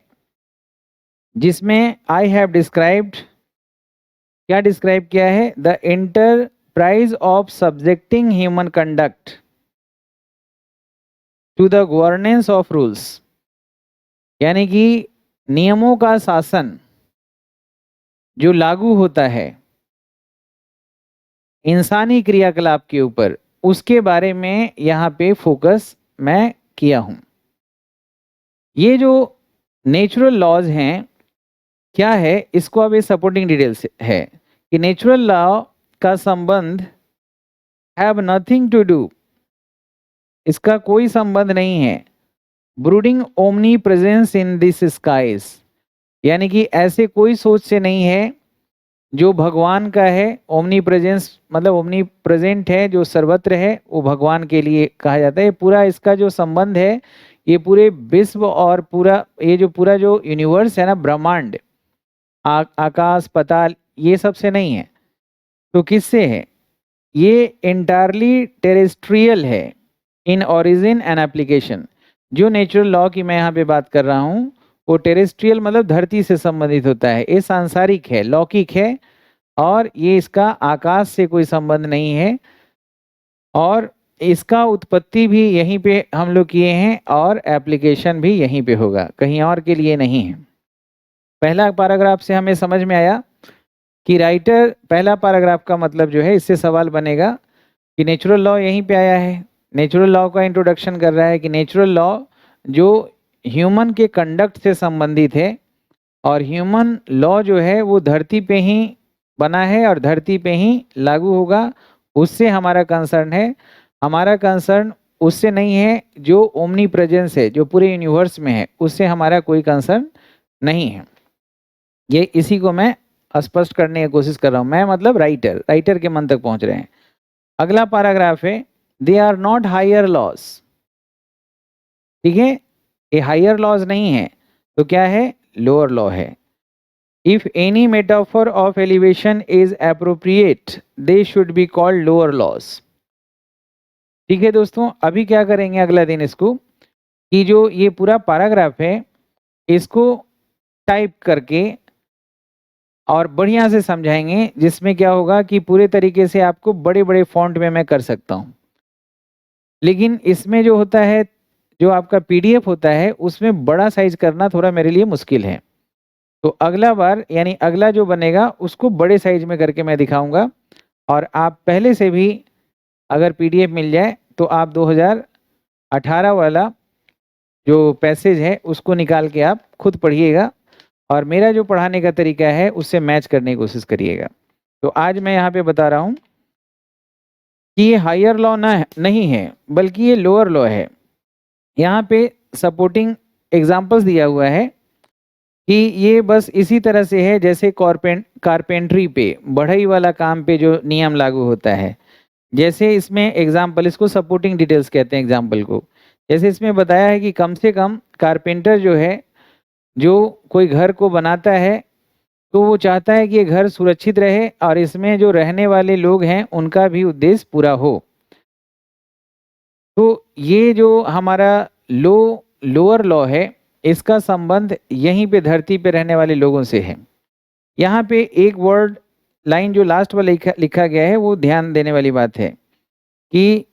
जिसमें आई हैव डिस्क्राइब्ड, क्या डिस्क्राइब किया है, the enterprise of subjecting human conduct to the governance of rules, यानी कि नियमों का शासन जो लागू होता है इंसानी क्रियाकलाप के ऊपर, उसके बारे में यहाँ पे फोकस मैं किया हूँ। ये जो नेचुरल लॉज हैं क्या है, इसको अब ये सपोर्टिंग डिटेल्स है कि नेचुरल लॉ का संबंध हैव नथिंग टू डू, इसका कोई संबंध नहीं है, brooding omnipresence in this skies, यानी कि ऐसे कोई सोच से नहीं है जो भगवान का है। ओमनी प्रेजेंस मतलब ओमनी प्रेजेंट है, जो सर्वत्र है, वो भगवान के लिए कहा जाता है। पूरा इसका जो संबंध है ये पूरे विश्व और पूरा ये जो पूरा जो यूनिवर्स है ना, ब्रह्मांड, आकाश पाताल, ये सब से नहीं है। तो किससे है? ये इंटायरली टेरेस्ट्रियल है इन ओरिजिन एंड एप्लीकेशन। जो नेचुरल लॉ की मैं यहाँ पे बात कर रहा हूँ वो टेरेस्ट्रियल मतलब धरती से संबंधित होता है, ये सांसारिक है, लौकिक है, और ये इसका आकाश से कोई संबंध नहीं है, और इसका उत्पत्ति भी यहीं पे हम लोग किए हैं और एप्लीकेशन भी यहीं पे होगा, कहीं और के लिए नहीं है। पहला पैराग्राफ से हमें समझ में आया कि राइटर, पहला पैराग्राफ का मतलब जो है, इससे सवाल बनेगा कि नेचुरल लॉ यहीं पे आया है। नेचुरल लॉ का इंट्रोडक्शन कर रहा है कि नेचुरल लॉ जो ह्यूमन के कंडक्ट से संबंधित है, और ह्यूमन लॉ जो है वो धरती पे ही बना है और धरती पे ही लागू होगा, उससे हमारा कंसर्न है। हमारा कंसर्न उससे नहीं है जो ओमनी प्रेजेंस है, जो पूरे यूनिवर्स में है, उससे हमारा कोई कंसर्न नहीं है। ये इसी को मैं स्पष्ट करने की कोशिश कर रहा हूँ। मैं मतलब राइटर के मन तक पहुंच रहे हैं। अगला पैराग्राफ है, they are not higher laws. ठीक है, ये हायर लॉज नहीं है, तो क्या है? लोअर लॉ है। If any metaphor of elevation is appropriate they should be called lower laws. ठीक है दोस्तों, अभी क्या करेंगे अगला दिन इसको, कि जो ये पूरा पैराग्राफ है इसको टाइप करके और बढ़िया से समझाएंगे, जिसमें क्या होगा कि पूरे तरीके से आपको बड़े बड़े फॉन्ट में मैं कर सकता हूँ। लेकिन इसमें जो होता है, जो आपका पीडीएफ होता है, उसमें बड़ा साइज करना थोड़ा मेरे लिए मुश्किल है। तो अगला बार यानी अगला जो बनेगा उसको बड़े साइज में करके मैं दिखाऊंगा। और आप पहले से भी अगर पीडीएफ मिल जाए तो आप 2018 वाला जो पैसेज है उसको निकाल के आप खुद पढ़िएगा, और मेरा जो पढ़ाने का तरीका है उससे मैच करने की कोशिश करिएगा। तो आज मैं यहाँ पे बता रहा हूँ कि ये हायर लॉ ना नहीं है, बल्कि ये लोअर लॉ है। यहाँ पे सपोर्टिंग एग्जाम्पल्स दिया हुआ है कि ये बस इसी तरह से है जैसे कारपेंट्री पे, बढ़ई वाला काम पे जो नियम लागू होता है। जैसे इसमें एग्जाम्पल, इसको सपोर्टिंग डिटेल्स कहते हैं एग्जाम्पल को। जैसे इसमें बताया है कि कम से कम कारपेंटर जो है, जो कोई घर को बनाता है, तो वो चाहता है कि ये घर सुरक्षित रहे और इसमें जो रहने वाले लोग हैं उनका भी उद्देश्य पूरा हो। तो ये जो हमारा लोअर लॉ है, इसका संबंध यहीं पे धरती पे रहने वाले लोगों से है। यहाँ पे एक वर्ड लाइन जो लास्ट वाला लिखा गया है वो ध्यान देने वाली बात है कि,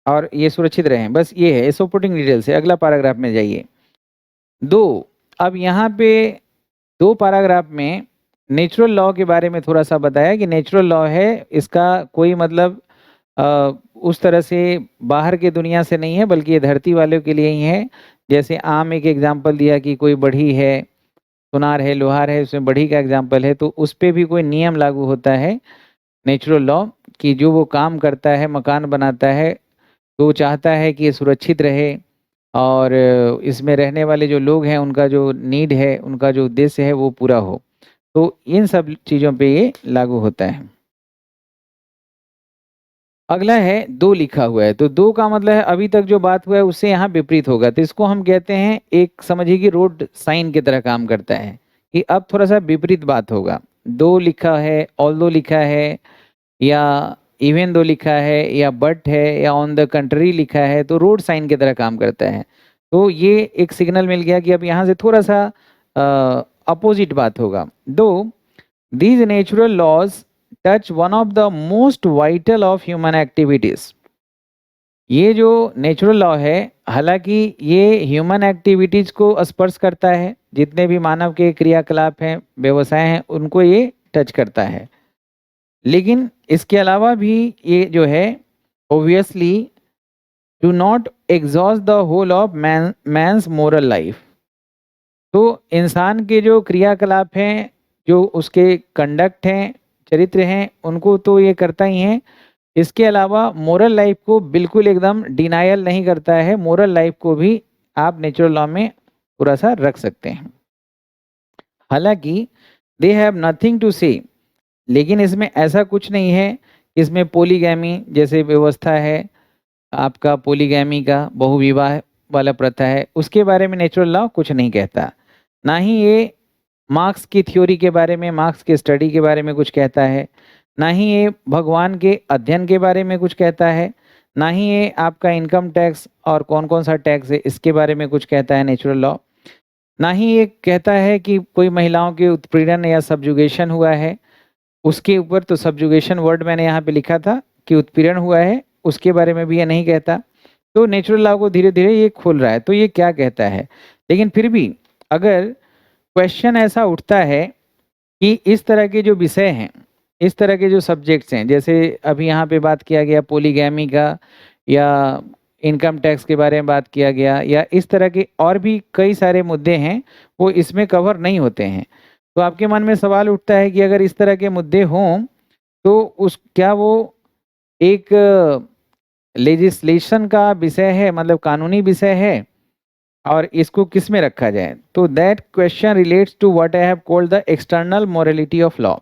और ये सुरक्षित रहें, बस ये है सपोर्टिंग डिटेल्स है। अगला पैराग्राफ में जाइए। अब यहाँ पे 2 पैराग्राफ में नेचुरल लॉ के बारे में थोड़ा सा बताया कि नेचुरल लॉ है, इसका कोई मतलब उस तरह से बाहर के दुनिया से नहीं है, बल्कि ये धरती वालों के लिए ही है। जैसे आम एक एग्जाम्पल दिया कि कोई बढ़ी है, सुनार है, लोहार है, उसमें बढ़ी का एग्जाम्पल है, तो उस पर भी कोई नियम लागू होता है नेचुरल लॉ, कि जो वो काम करता है, मकान बनाता है, तो वो चाहता है कि ये सुरक्षित रहे और इसमें रहने वाले जो लोग हैं उनका जो नीड है, उनका जो उद्देश्य है वो पूरा हो। तो इन सब चीज़ों पे ये लागू होता है। अगला है 2 लिखा हुआ है, तो 2 का मतलब है अभी तक जो बात हुआ है उससे यहाँ विपरीत होगा, तो इसको हम कहते हैं, एक समझिए कि रोड साइन की तरह काम करता है, कि अब थोड़ा सा विपरीत बात होगा। 2 लिखा है, ऑल्दो लिखा है, या इवन दो लिखा है, या बट है, या ऑन द कंट्री लिखा है, तो रोड साइन की तरह काम करता है। तो ये एक सिग्नल मिल गया कि अब यहाँ से थोड़ा सा अपोजिट बात होगा। These natural laws touch one of the most vital of human activities. ये जो नेचुरल लॉ है, हालांकि ये ह्यूमन एक्टिविटीज को स्पर्श करता है, जितने भी मानव के क्रियाकलाप हैं, व्यवसाय हैं, उनको ये टच करता है। लेकिन इसके अलावा भी ये जो है obviously do not exhaust the whole of man's moral life. तो इंसान के जो क्रियाकलाप हैं, जो उसके कंडक्ट हैं, चरित्र हैं, उनको तो ये करता ही है। इसके अलावा मोरल लाइफ को बिल्कुल एकदम डिनायल नहीं करता है। मोरल लाइफ को भी आप नेचुरल लॉ में थोड़ा सा रख सकते हैं। हालांकि दे हैव नथिंग टू से, लेकिन इसमें ऐसा कुछ नहीं है, इसमें पोलीगैमी जैसे व्यवस्था है, आपका पोलीगैमी का बहुविवाह वाला प्रथा है, उसके बारे में नेचुरल लॉ कुछ नहीं कहता। ना ही ये मार्क्स की थ्योरी के बारे में, मार्क्स के स्टडी के बारे में कुछ कहता है, ना ही ये भगवान के अध्ययन के बारे में कुछ कहता है, ना ही ये आपका इनकम टैक्स और कौन कौन सा टैक्स है इसके बारे में कुछ कहता है नेचुरल लॉ। ना ही ये कहता है कि कोई महिलाओं के उत्पीड़न या सब्जुगेशन हुआ है, उसके ऊपर तो सब्जुगेशन वर्ड मैंने यहाँ पे लिखा था कि उत्पीड़न हुआ है, उसके बारे में भी ये नहीं कहता। तो नेचुरल लॉ को धीरे धीरे ये खोल रहा है, तो ये क्या कहता है। लेकिन फिर भी अगर क्वेश्चन ऐसा उठता है कि इस तरह के जो विषय हैं, इस तरह के जो सब्जेक्ट्स हैं, जैसे अभी यहाँ पे बात किया गया पोलीगैमी का, या इनकम टैक्स के बारे में बात किया गया, या इस तरह के और भी कई सारे मुद्दे हैं, वो इसमें कवर नहीं होते हैं। तो आपके मन में सवाल उठता है कि अगर इस तरह के मुद्दे हों तो उस क्या वो एक लेजिस्लेशन का विषय है, मतलब कानूनी विषय है, और इसको किस में रखा जाए। तो that question relates to what I have called the external morality of law.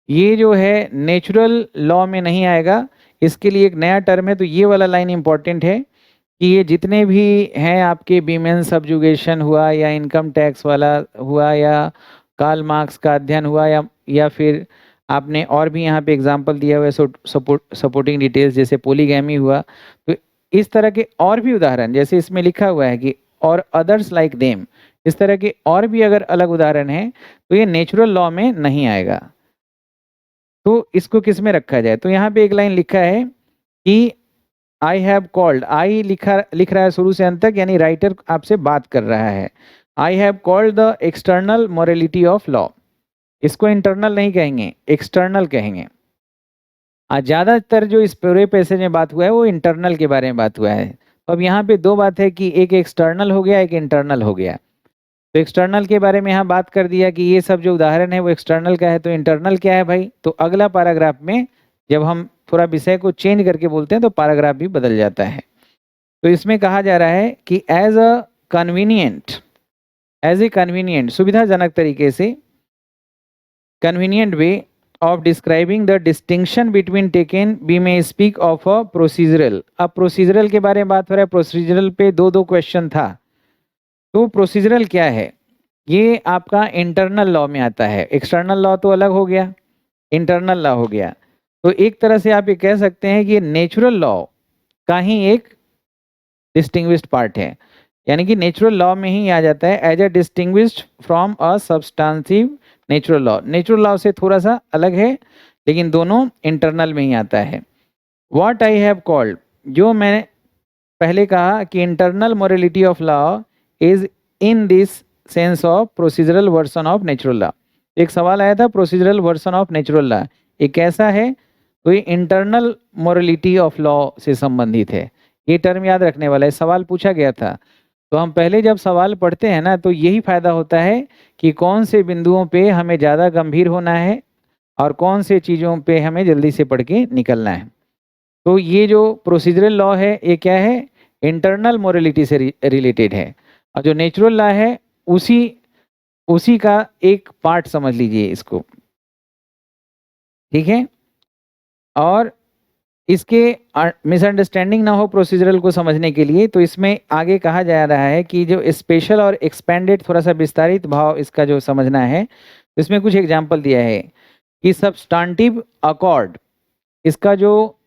ये जो है नेचुरल लॉ में नहीं आएगा, इसके लिए एक नया टर्म है। तो ये वाला लाइन इंपॉर्टेंट है कि ये जितने भी हैं आपके वीमेन सब्जुगेशन हुआ, या इनकम टैक्स वाला हुआ, या कार्ल मार्क्स का अध्ययन हुआ, या फिर आपने और भी यहाँ पे एग्जांपल दिया हुआ है सपोर्टिंग डिटेल्स, जैसे पोलीगैमी हुआ, तो इस तरह के और भी उदाहरण, जैसे इसमें लिखा हुआ है कि और अदर्स लाइक देम, इस तरह के और भी अगर अलग उदाहरण हैं तो ये नेचुरल लॉ में नहीं आएगा। तो इसको किस में रखा जाए। तो यहाँ पे एक लाइन लिखा है कि आई हैव कॉल्ड, आई लिख रहा है शुरू से अंत तक, यानी राइटर आपसे बात कर रहा है। आई have called the external morality of law, इसको इंटरनल नहीं कहेंगे, एक्सटर्नल कहेंगे। आज ज़्यादातर जो इस पूरे पैसेज में बात हुआ है वो इंटरनल के बारे में बात हुआ है। तो अब यहाँ पे दो बात है कि एक एक्सटर्नल हो गया, एक इंटरनल हो गया। तो एक्सटर्नल के बारे में यहाँ बात कर दिया कि ये सब जो उदाहरण है वो एक्सटर्नल का है। तो इंटरनल क्या है भाई, तो अगला पैराग्राफ में जब हम थोड़ा विषय को चेंज करके बोलते हैं तो पैराग्राफ भी बदल जाता है। तो इसमें कहा जा रहा है कि एज ए कन्वीनियंट सुविधाजनक तरीके से, convenient way of describing the distinction between taken we may speak of a procedural. अब प्रोसीजरल के बारे में बात हो रहा है, प्रोसीजरल पे दो क्वेश्चन था। तो प्रोसीजरल क्या है, ये आपका इंटरनल लॉ में आता है। एक्सटर्नल लॉ तो अलग हो गया, इंटरनल लॉ हो गया। तो एक तरह से आप ये कह सकते हैं कि नेचुरल लॉ का ही एक डिस्टिंग्विश्ड पार्ट है, यानी कि नेचुरल लॉ में ही आ जाता है as a distinguished from a substantive natural law. Natural law से थोड़ा सा अलग है, लेकिन दोनों इंटरनल में ही आता है। व्हाट आई हैव कॉल्ड, जो मैंने पहले कहा कि internal morality of law is in this sense of procedural version of natural law. एक सवाल आया था procedural version of natural law ये कैसा है, तो ये इंटरनल मोरालिटी ऑफ लॉ से संबंधित है। ये टर्म याद रखने वाला है, सवाल पूछा गया था। तो हम पहले जब सवाल पढ़ते हैं ना, तो यही फायदा होता है कि कौन से बिंदुओं पे हमें ज़्यादा गंभीर होना है और कौन से चीज़ों पे हमें जल्दी से पढ़ के निकलना है। तो ये जो प्रोसीजरल लॉ है ये क्या है, इंटरनल मोरालिटी से रिलेटेड है, और जो नेचुरल लॉ है उसी का एक पार्ट समझ लीजिए इसको, ठीक है। और इसके मिसअंडरस्टैंडिंग ना हो प्रोसीजरल को समझने के लिए, तो इसमें आगे कहा जा रहा है कि जो स्पेशल और एक्सपेंडेड, थोड़ा सा विस्तारित भाव इसका जो समझना है, तो इसमें कुछ एग्जाम्पल दिया है कि सब्सटेंटिव अकॉर्ड, इसका जो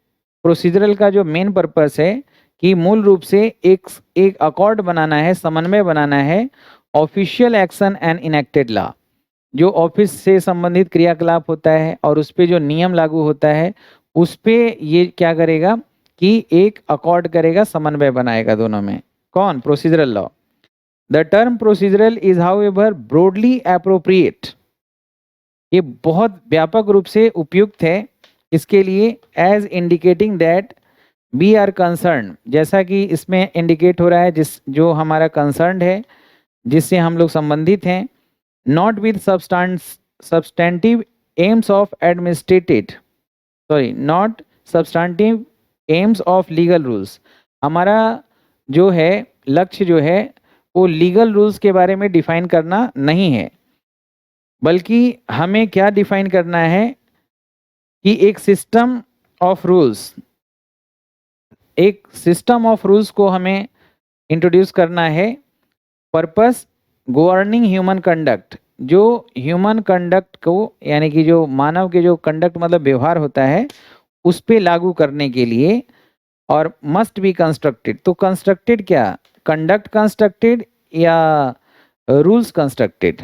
प्रोसीजरल का जो मेन पर्पस है कि मूल रूप से एक अकॉर्ड बनाना है, समन्वय बनाना है official action and enacted law, जो ऑफिस से संबंधित क्रियाकलाप होता है और उस पर जो नियम लागू होता है उस पे ये क्या करेगा कि एक अकॉर्ड करेगा, समन्वय बनाएगा दोनों में। कौन, procedural law. The term procedural is however broadly appropriate, ये बहुत व्यापक रूप से उपयुक्त है इसके लिए, as indicating that we are concern, जैसा कि इसमें इंडिकेट हो रहा है जो हमारा कंसर्न है, जिससे हम लोग संबंधित हैं, not with substantive AIIMS of not substantive AIIMS of legal rules. हमारा जो है लक्ष्य जो है वो लीगल रूल्स के बारे में डिफाइन करना नहीं है, बल्कि हमें क्या डिफाइन करना है कि एक सिस्टम ऑफ रूल्स, एक सिस्टम ऑफ रूल्स को हमें इंट्रोड्यूस करना है। पर्पस गवर्निंग ह्यूमन कंडक्ट, जो ह्यूमन कंडक्ट को यानी कि जो मानव के जो कंडक्ट मतलब व्यवहार होता है उस पे लागू करने के लिए, और मस्ट बी कंस्ट्रक्टेड। तो कंस्ट्रक्टेड क्या, कंडक्ट कंस्ट्रक्टेड या रूल्स कंस्ट्रक्टेड?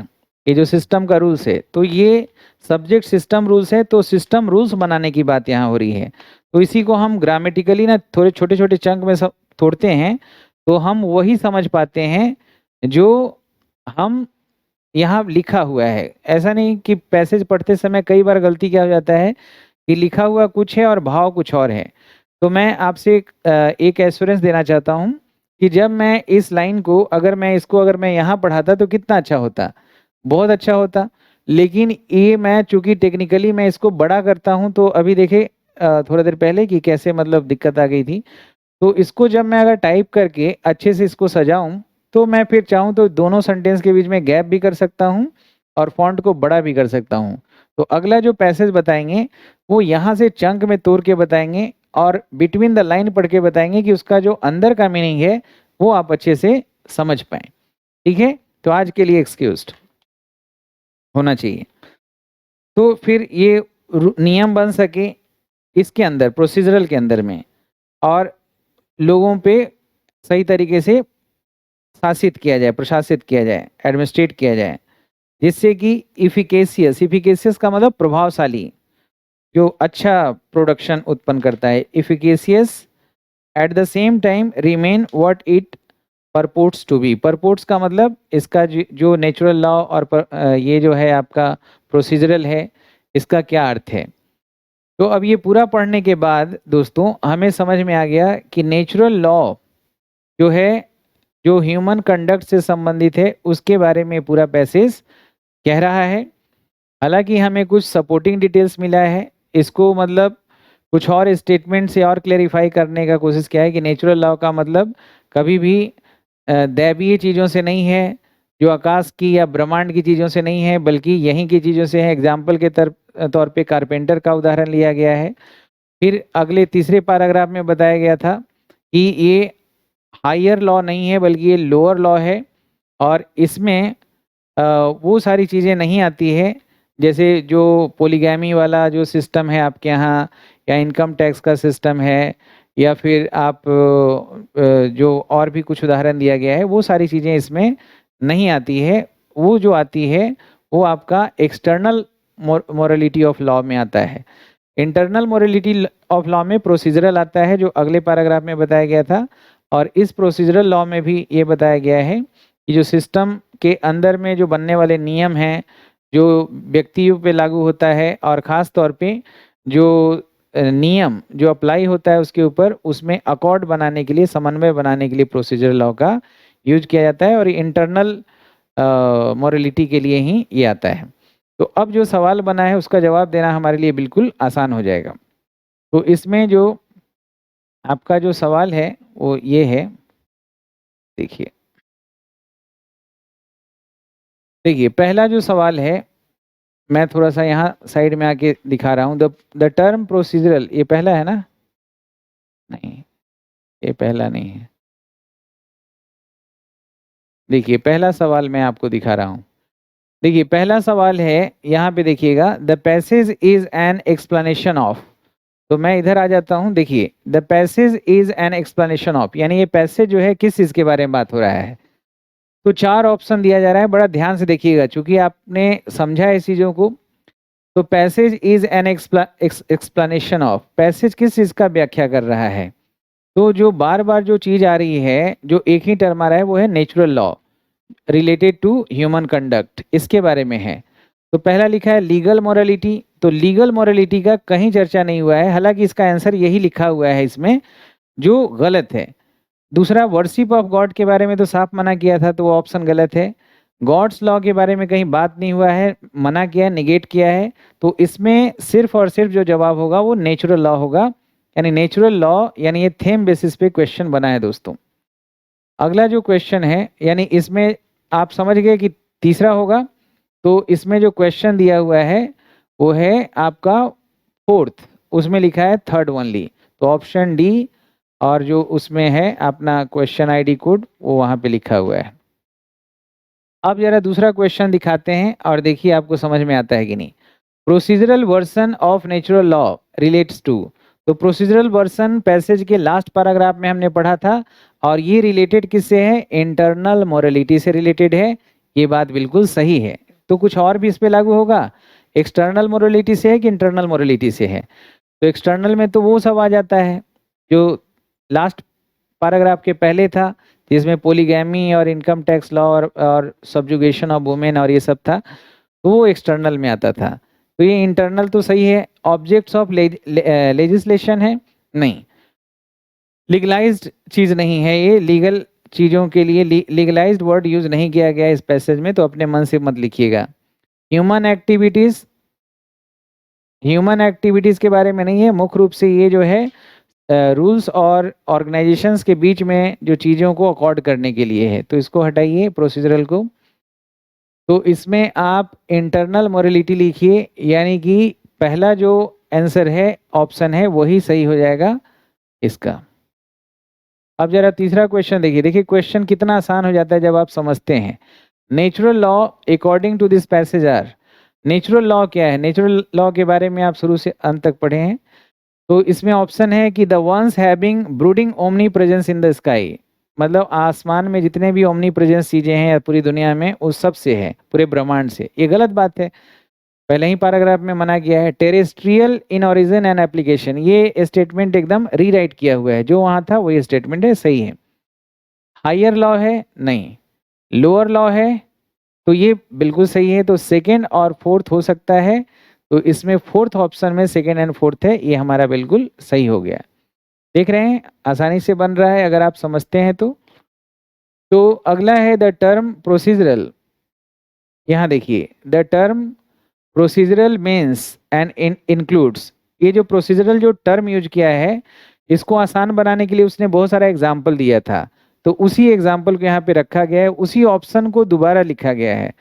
ये जो सिस्टम का रूल्स है, तो ये सब्जेक्ट सिस्टम रूल्स है, तो सिस्टम रूल्स बनाने की बात यहाँ हो रही है। तो इसी को हम ग्रामेटिकली ना थोड़े छोटे छोटे चंक में सब तोड़ते हैं, तो हम वही समझ पाते हैं जो हम यहाँ लिखा हुआ है। ऐसा नहीं कि पैसेज पढ़ते समय कई बार गलती क्या हो जाता है कि लिखा हुआ कुछ है और भाव कुछ और है। तो मैं आपसे एक एश्योरेंस देना चाहता हूँ कि जब मैं इस लाइन को अगर मैं यहाँ पढ़ाता तो कितना अच्छा होता, बहुत अच्छा होता। लेकिन ये मैं चूंकि टेक्निकली मैं इसको बड़ा करता हूँ, तो अभी देखे थोड़ा देर पहले कि कैसे मतलब दिक्कत आ गई थी। तो इसको जब मैं अगर टाइप करके अच्छे से इसको सजाऊं, तो मैं फिर चाहूं तो दोनों सेंटेंस के बीच में गैप भी कर सकता हूं और फॉन्ट को बड़ा भी कर सकता हूं। तो अगला जो पैसेज बताएंगे वो यहाँ से चंक में तोड़ के बताएंगे और बिटवीन द लाइन पढ़ के बताएंगे कि उसका जो अंदर का मीनिंग है वो आप अच्छे से समझ पाए। ठीक है, तो आज के लिए एक्सक्यूज्ड होना चाहिए। तो फिर ये नियम बन सके इसके अंदर, प्रोसीजरल के अंदर में, और लोगों पे सही तरीके से शासित किया जाए, प्रशासित किया जाए, एडमिनिस्ट्रेट किया जाए, जिससे कि इफिकेशियस का मतलब प्रभावशाली, जो अच्छा प्रोडक्शन उत्पन्न करता है। Efficacious at the same time remain what it purports to be. Purports का मतलब इसका जो नेचुरल लॉ और ये जो है आपका प्रोसीजरल है, इसका क्या अर्थ है। तो अब ये पूरा पढ़ने के बाद दोस्तों हमें समझ में आ गया कि नेचुरल लॉ जो है, जो ह्यूमन कंडक्ट से संबंधित है, उसके बारे में पूरा पैसेज कह रहा है। हालांकि हमें कुछ सपोर्टिंग डिटेल्स मिला है, इसको मतलब कुछ और स्टेटमेंट से और क्लेरिफाई करने का कोशिश किया है कि नेचुरल लॉ का मतलब कभी भी दैवीय चीज़ों से नहीं है, जो आकाश की या ब्रह्मांड की चीज़ों से नहीं है, बल्कि यहीं की चीज़ों से है। एग्जाम्पल के तौर पे कारपेंटर का उदाहरण लिया गया है। फिर अगले तीसरे पैराग्राफ में बताया गया था कि ये हायर लॉ नहीं है बल्कि ये लोअर लॉ है, और इसमें वो सारी चीज़ें नहीं आती है जैसे जो पोलीगैमी वाला जो सिस्टम है आपके यहाँ, या इनकम टैक्स का सिस्टम है, या फिर आप जो और भी कुछ उदाहरण दिया गया है, वो सारी चीज़ें इसमें नहीं आती है। वो जो आती है वो आपका एक्सटर्नल मोरलिटी ऑफ लॉ में आता है। इंटरनल मोरलिटी ऑफ लॉ में प्रोसीजरल आता है, जो अगले पैराग्राफ में बताया गया था। और इस प्रोसीजरल लॉ में भी ये बताया गया है कि जो सिस्टम के अंदर में जो बनने वाले नियम हैं, जो व्यक्तियों पे लागू होता है, और ख़ास तौर पे जो नियम जो अप्लाई होता है उसके ऊपर, उसमें अकॉर्ड बनाने के लिए, समन्वय बनाने के लिए प्रोसीजरल लॉ का यूज किया जाता है, और इंटरनल मोरलिटी के लिए ही ये आता है। तो अब जो सवाल बना है उसका जवाब देना हमारे लिए बिल्कुल आसान हो जाएगा। तो इसमें जो आपका जो सवाल है वो ये है, देखिए पहला जो सवाल है, मैं थोड़ा सा यहाँ साइड में आके दिखा रहा हूँ। द टर्म प्रोसीजरल, ये पहला है ना? नहीं, ये पहला नहीं है। देखिए पहला सवाल मैं आपको दिखा रहा हूँ। देखिए पहला सवाल है, यहाँ पे देखिएगा, the passage is an explanation of. तो मैं इधर आ जाता हूँ। देखिए the passage is an explanation of, यानी ये पैसेज जो है किस चीज़ के बारे में बात हो रहा है। तो 4 ऑप्शन दिया जा रहा है, बड़ा ध्यान से देखिएगा चूंकि आपने समझा है इस चीज़ों को। तो passage is an explanation of, passage किस चीज़ का व्याख्या कर रहा है। तो जो बार बार जो चीज़ आ रही है, जो एक ही टर्म आ रहा है, वो है natural law related to human conduct, इसके बारे में है। तो पहला लिखा है लीगल मोरालिटी, तो लीगल मोरालिटी का कहीं चर्चा नहीं हुआ है, हालांकि इसका आंसर यही लिखा हुआ है इसमें, जो गलत है। दूसरा वर्शिप ऑफ गॉड के बारे में तो साफ मना किया था, तो वो ऑप्शन गलत है। गॉड्स लॉ के बारे में कहीं बात नहीं हुआ है, मना किया है, निगेट किया है। तो इसमें सिर्फ और सिर्फ जो जवाब होगा वो नेचुरल लॉ होगा, यानी नेचुरल लॉ, यानी ये थेम बेसिस पे क्वेश्चन बना है दोस्तों। अगला जो क्वेश्चन है, यानी इसमें आप समझ गए कि तीसरा होगा, तो इसमें जो क्वेश्चन दिया हुआ है वो है आपका फोर्थ, उसमें लिखा है थर्ड ओनली, तो ऑप्शन डी, और जो उसमें है अपना क्वेश्चन आईडी कोड वो वहाँ पे लिखा हुआ है। अब जरा दूसरा क्वेश्चन दिखाते हैं और देखिए आपको समझ में आता है कि नहीं। Procedural version of natural law relates to, तो प्रोसीजरल वर्सन पैसेज के लास्ट पैराग्राफ में हमने पढ़ा था, और ये रिलेटेड किससे है? इंटरनल मोरालिटी से रिलेटेड है। ये बात बिल्कुल सही है। तो कुछ और भी इस पे लागू होगा? एक्सटर्नल मोरालिटी से है कि इंटरनल मोरालिटी से है? तो एक्सटर्नल में तो वो सब आ जाता है जो लास्ट पैराग्राफ के पहले था, जिसमें पोलीगैमी और इनकम टैक्स लॉ और सब्जुगेशन ऑफ वुमेन और ये सब था, तो वो एक्सटर्नल में आता था। तो ये इंटरनल तो सही है। ऑब्जेक्ट्स ऑफ लेजिस्लेशन है? नहीं, लीगलाइज्ड चीज नहीं है ये, लीगल चीजों के लिए लीगलाइज्ड वर्ड यूज नहीं किया गया इस पैसेज में, तो अपने मन से मत लिखिएगा। ह्यूमन एक्टिविटीज के बारे में नहीं है, मुख्य रूप से ये जो है रूल्स और ऑर्गेनाइजेशंस के बीच में जो चीज़ों को अकॉर्ड करने के लिए है, तो इसको हटाइए प्रोसीजरल को। तो इसमें आप इंटरनल मोरालिटी लिखिए, यानी कि पहला जो आंसर है, ऑप्शन है, वही सही हो जाएगा इसका। अब जरा तीसरा क्वेश्चन देखिए। देखिए क्वेश्चन कितना आसान हो जाता है जब आप समझते हैं। Natural law according to this passage are, natural law क्या है? नेचुरल लॉ के बारे में आप शुरू से अंत तक पढ़े हैं। तो इसमें ऑप्शन है कि the ones having brooding omnipresence in the sky, मतलब आसमान में जितने भी ओमनी प्रेजेंस चीजें हैं पूरी दुनिया में, उस सब से है, पूरे ब्रह्मांड से। ये गलत बात है, पहले ही पैराग्राफ में मना किया है। Terrestrial in origin and application, ये स्टेटमेंट एकदम रीराइट किया हुआ है, जो वहां था वही स्टेटमेंट है, सही है। हायर लॉ है? नहीं। लोअर लॉ है? तो ये बिल्कुल सही है। तो सेकेंड और फोर्थ हो सकता है, तो इसमें फोर्थ ऑप्शन में सेकेंड एंड फोर्थ है, ये हमारा बिल्कुल सही हो गया। देख रहे हैं आसानी से बन रहा है अगर आप समझते हैं तो अगला है द टर्म प्रोसीजरल। यहाँ देखिए, the term procedural means and includes, ये जो प्रोसीजरल जो टर्म यूज किया है, इसको आसान बनाने के लिए उसने बहुत सारा एग्जाम्पल दिया था, तो उसी एग्जाम्पल को यहाँ पे रखा गया है, उसी ऑप्शन को दोबारा लिखा गया है।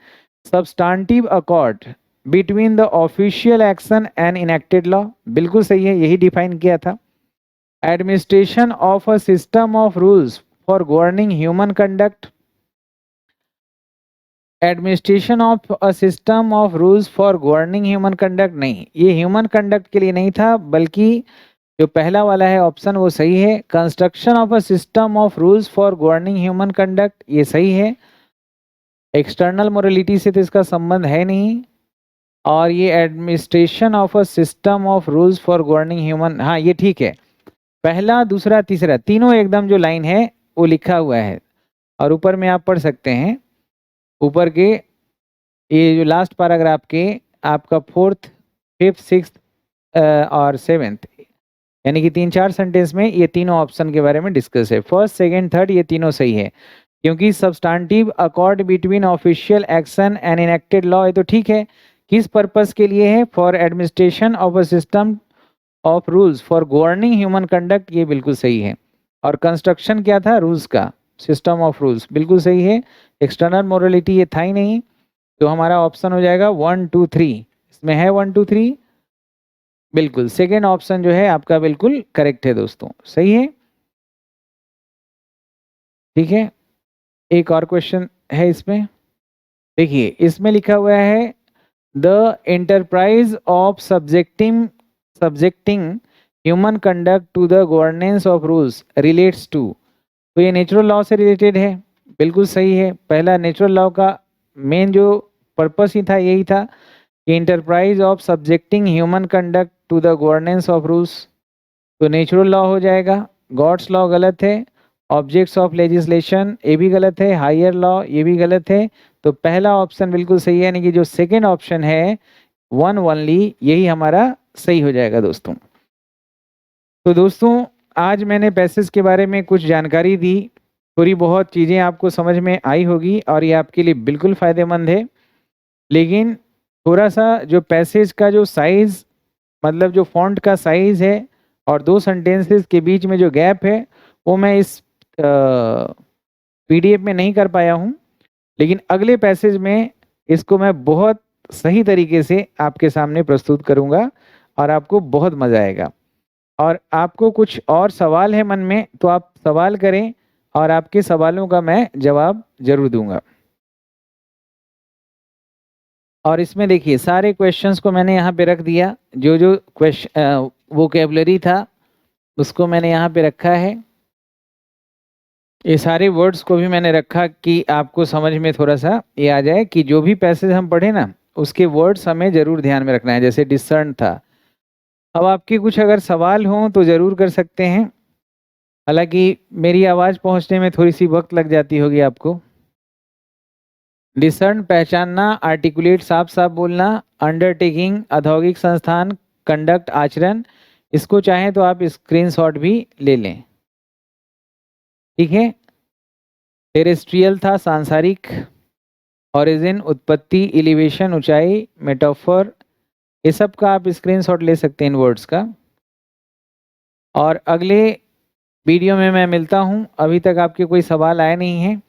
Substantive accord between the official action and enacted law, बिल्कुल सही है, यही डिफाइन किया था। Administration of a system of rules for governing human conduct, administration of a system of rules for governing human conduct, नहीं, ये ह्यूमन कंडक्ट के लिए नहीं था, बल्कि जो पहला वाला है ऑप्शन वो सही है। Construction of a system of rules for governing human conduct, ये सही है। एक्सटर्नल मोरालिटी से तो इसका संबंध है नहीं, और ये administration of a system of rules for governing human, हाँ ये ठीक है। पहला, दूसरा, तीसरा, तीनों एकदम जो लाइन है वो लिखा हुआ है, और ऊपर में आप पढ़ सकते हैं, ऊपर के ये जो लास्ट पैराग्राफ के आपका फोर्थ, फिफ्थ, सिक्स्थ और सेवेंथ, यानी कि 3-4 सेंटेंस में ये तीनों ऑप्शन के बारे में डिस्कस है। फर्स्ट, सेकंड, थर्ड, ये तीनों सही है, क्योंकि substantive accord between official action and enacted law, ये तो ठीक है। किस पर्पस के लिए है? For administration of a system of rules for governing human conduct, ये बिल्कुल सही है। और कंस्ट्रक्शन क्या था? रूल्स का, सिस्टम ऑफ रूल्स, बिल्कुल सही है। एक्सटर्नल मोरालिटी ये था ही नहीं, तो हमारा ऑप्शन हो जाएगा 1, 2, 3, इसमें है 1, 2, 3, बिल्कुल सेकेंड ऑप्शन जो है आपका बिल्कुल करेक्ट है दोस्तों, सही है। ठीक है, एक और क्वेश्चन है इसमें, देखिए इसमें लिखा हुआ है the enterprise of subjecting human conduct to the governance of rules relates to, तो ये नेचुरल लॉ से रिलेटेड है, बिल्कुल सही है। पहला नेचुरल लॉ का मेन जो पर्पस ही था यही था कि enterprise of subjecting human conduct to the governance of rules, तो नेचुरल लॉ हो जाएगा। गॉड्स लॉ गलत है। ऑब्जेक्ट्स ऑफ लेजिस्लेशन ये भी गलत है। हायर लॉ ये भी गलत है। तो पहला ऑप्शन बिल्कुल सही है, यानी कि जो सेकेंड ऑप्शन है 1 ओनली, यही हमारा सही हो जाएगा दोस्तों। तो दोस्तों आज मैंने पैसेज के बारे में कुछ जानकारी दी, थोड़ी बहुत चीज़ें आपको समझ में आई होगी और ये आपके लिए बिल्कुल फ़ायदेमंद है। लेकिन थोड़ा सा जो पैसेज का जो साइज़, मतलब जो फॉन्ट का साइज़ है और दो सेंटेंसेस के बीच में जो गैप है, वो मैं इस पीडीएफ में नहीं कर पाया हूँ, लेकिन अगले पैसेज में इसको मैं बहुत सही तरीके से आपके सामने प्रस्तुत करूँगा और आपको बहुत मज़ा आएगा। और आपको कुछ और सवाल है मन में तो आप सवाल करें और आपके सवालों का मैं जवाब ज़रूर दूँगा। और इसमें देखिए सारे क्वेश्चंस को मैंने यहाँ पे रख दिया, जो वोकैबुलरी था उसको मैंने यहाँ पे रखा है। ये सारे वर्ड्स को भी मैंने रखा कि आपको समझ में थोड़ा-सा ये आ जाए कि जो भी पैसेज हम पढ़े ना, उसके वर्ड्स हमें ज़रूर ध्यान में रखना है, जैसे डिसर्न था। अब आपके कुछ अगर सवाल हों तो ज़रूर कर सकते हैं। हालाँकि मेरी आवाज़ पहुँचने में थोड़ी-सी वक़्त लग जाती होगी आपको। डिसर्न पहचानना, आर्टिकुलेट साफ-साफ बोलना, अंडरटेकिंग औद्योगिक संस्थान, कंडक्ट आचरण, इसको चाहें तो आप स्क्रीनशॉट भी ले लें। ठीक है? टेरेस्ट्रियल था सांसारिक, ओरिजिन उत्पत्ति, एलिवेशन ऊंचाई, मेटाफर, ये सब का आप स्क्रीनशॉट ले सकते हैं इन वर्ड्स का। और अगले वीडियो में मैं मिलता हूं। अभी तक आपके कोई सवाल आए नहीं हैं,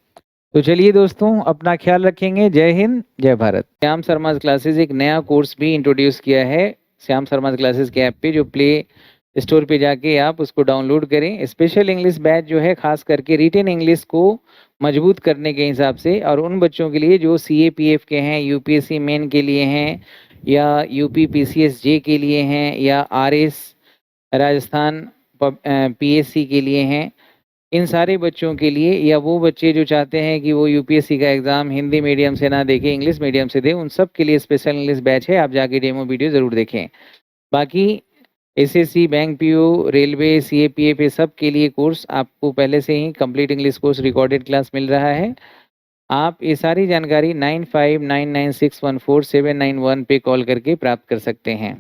तो चलिए दोस्तों अपना ख्याल रखेंगे। जय हिंद, जय भारत। श्याम शर्मा क्लासेस एक नया कोर्स भी इंट्रोड्यूस किया है श्याम शर्मा क्लासेस के ऐप पे, जो प्ले स्टोर पे जाके आप उसको डाउनलोड करें। स्पेशल इंग्लिश बैच जो है खास करके रिटन इंग्लिश को मजबूत करने के हिसाब से, और उन बच्चों के लिए जो CAPF के हैं, UPSC मेन के लिए हैं, या UP PCS J के लिए हैं, या RS राजस्थान PSC के लिए हैं, इन सारे बच्चों के लिए, या वो बच्चे जो चाहते हैं कि वो UPSC का एग्ज़ाम हिंदी मीडियम से ना देखें, इंग्लिश मीडियम से दें, उन सब के लिए स्पेशल इंग्लिश बैच है। आप जाके डेमो वीडियो ज़रूर देखें। बाकी SSC, bank PO, railway, CAPF, ये सब के लिए कोर्स आपको पहले से ही complete English course recorded class मिल रहा है। आप ये सारी जानकारी 9599614791 पे कॉल करके प्राप्त कर सकते हैं।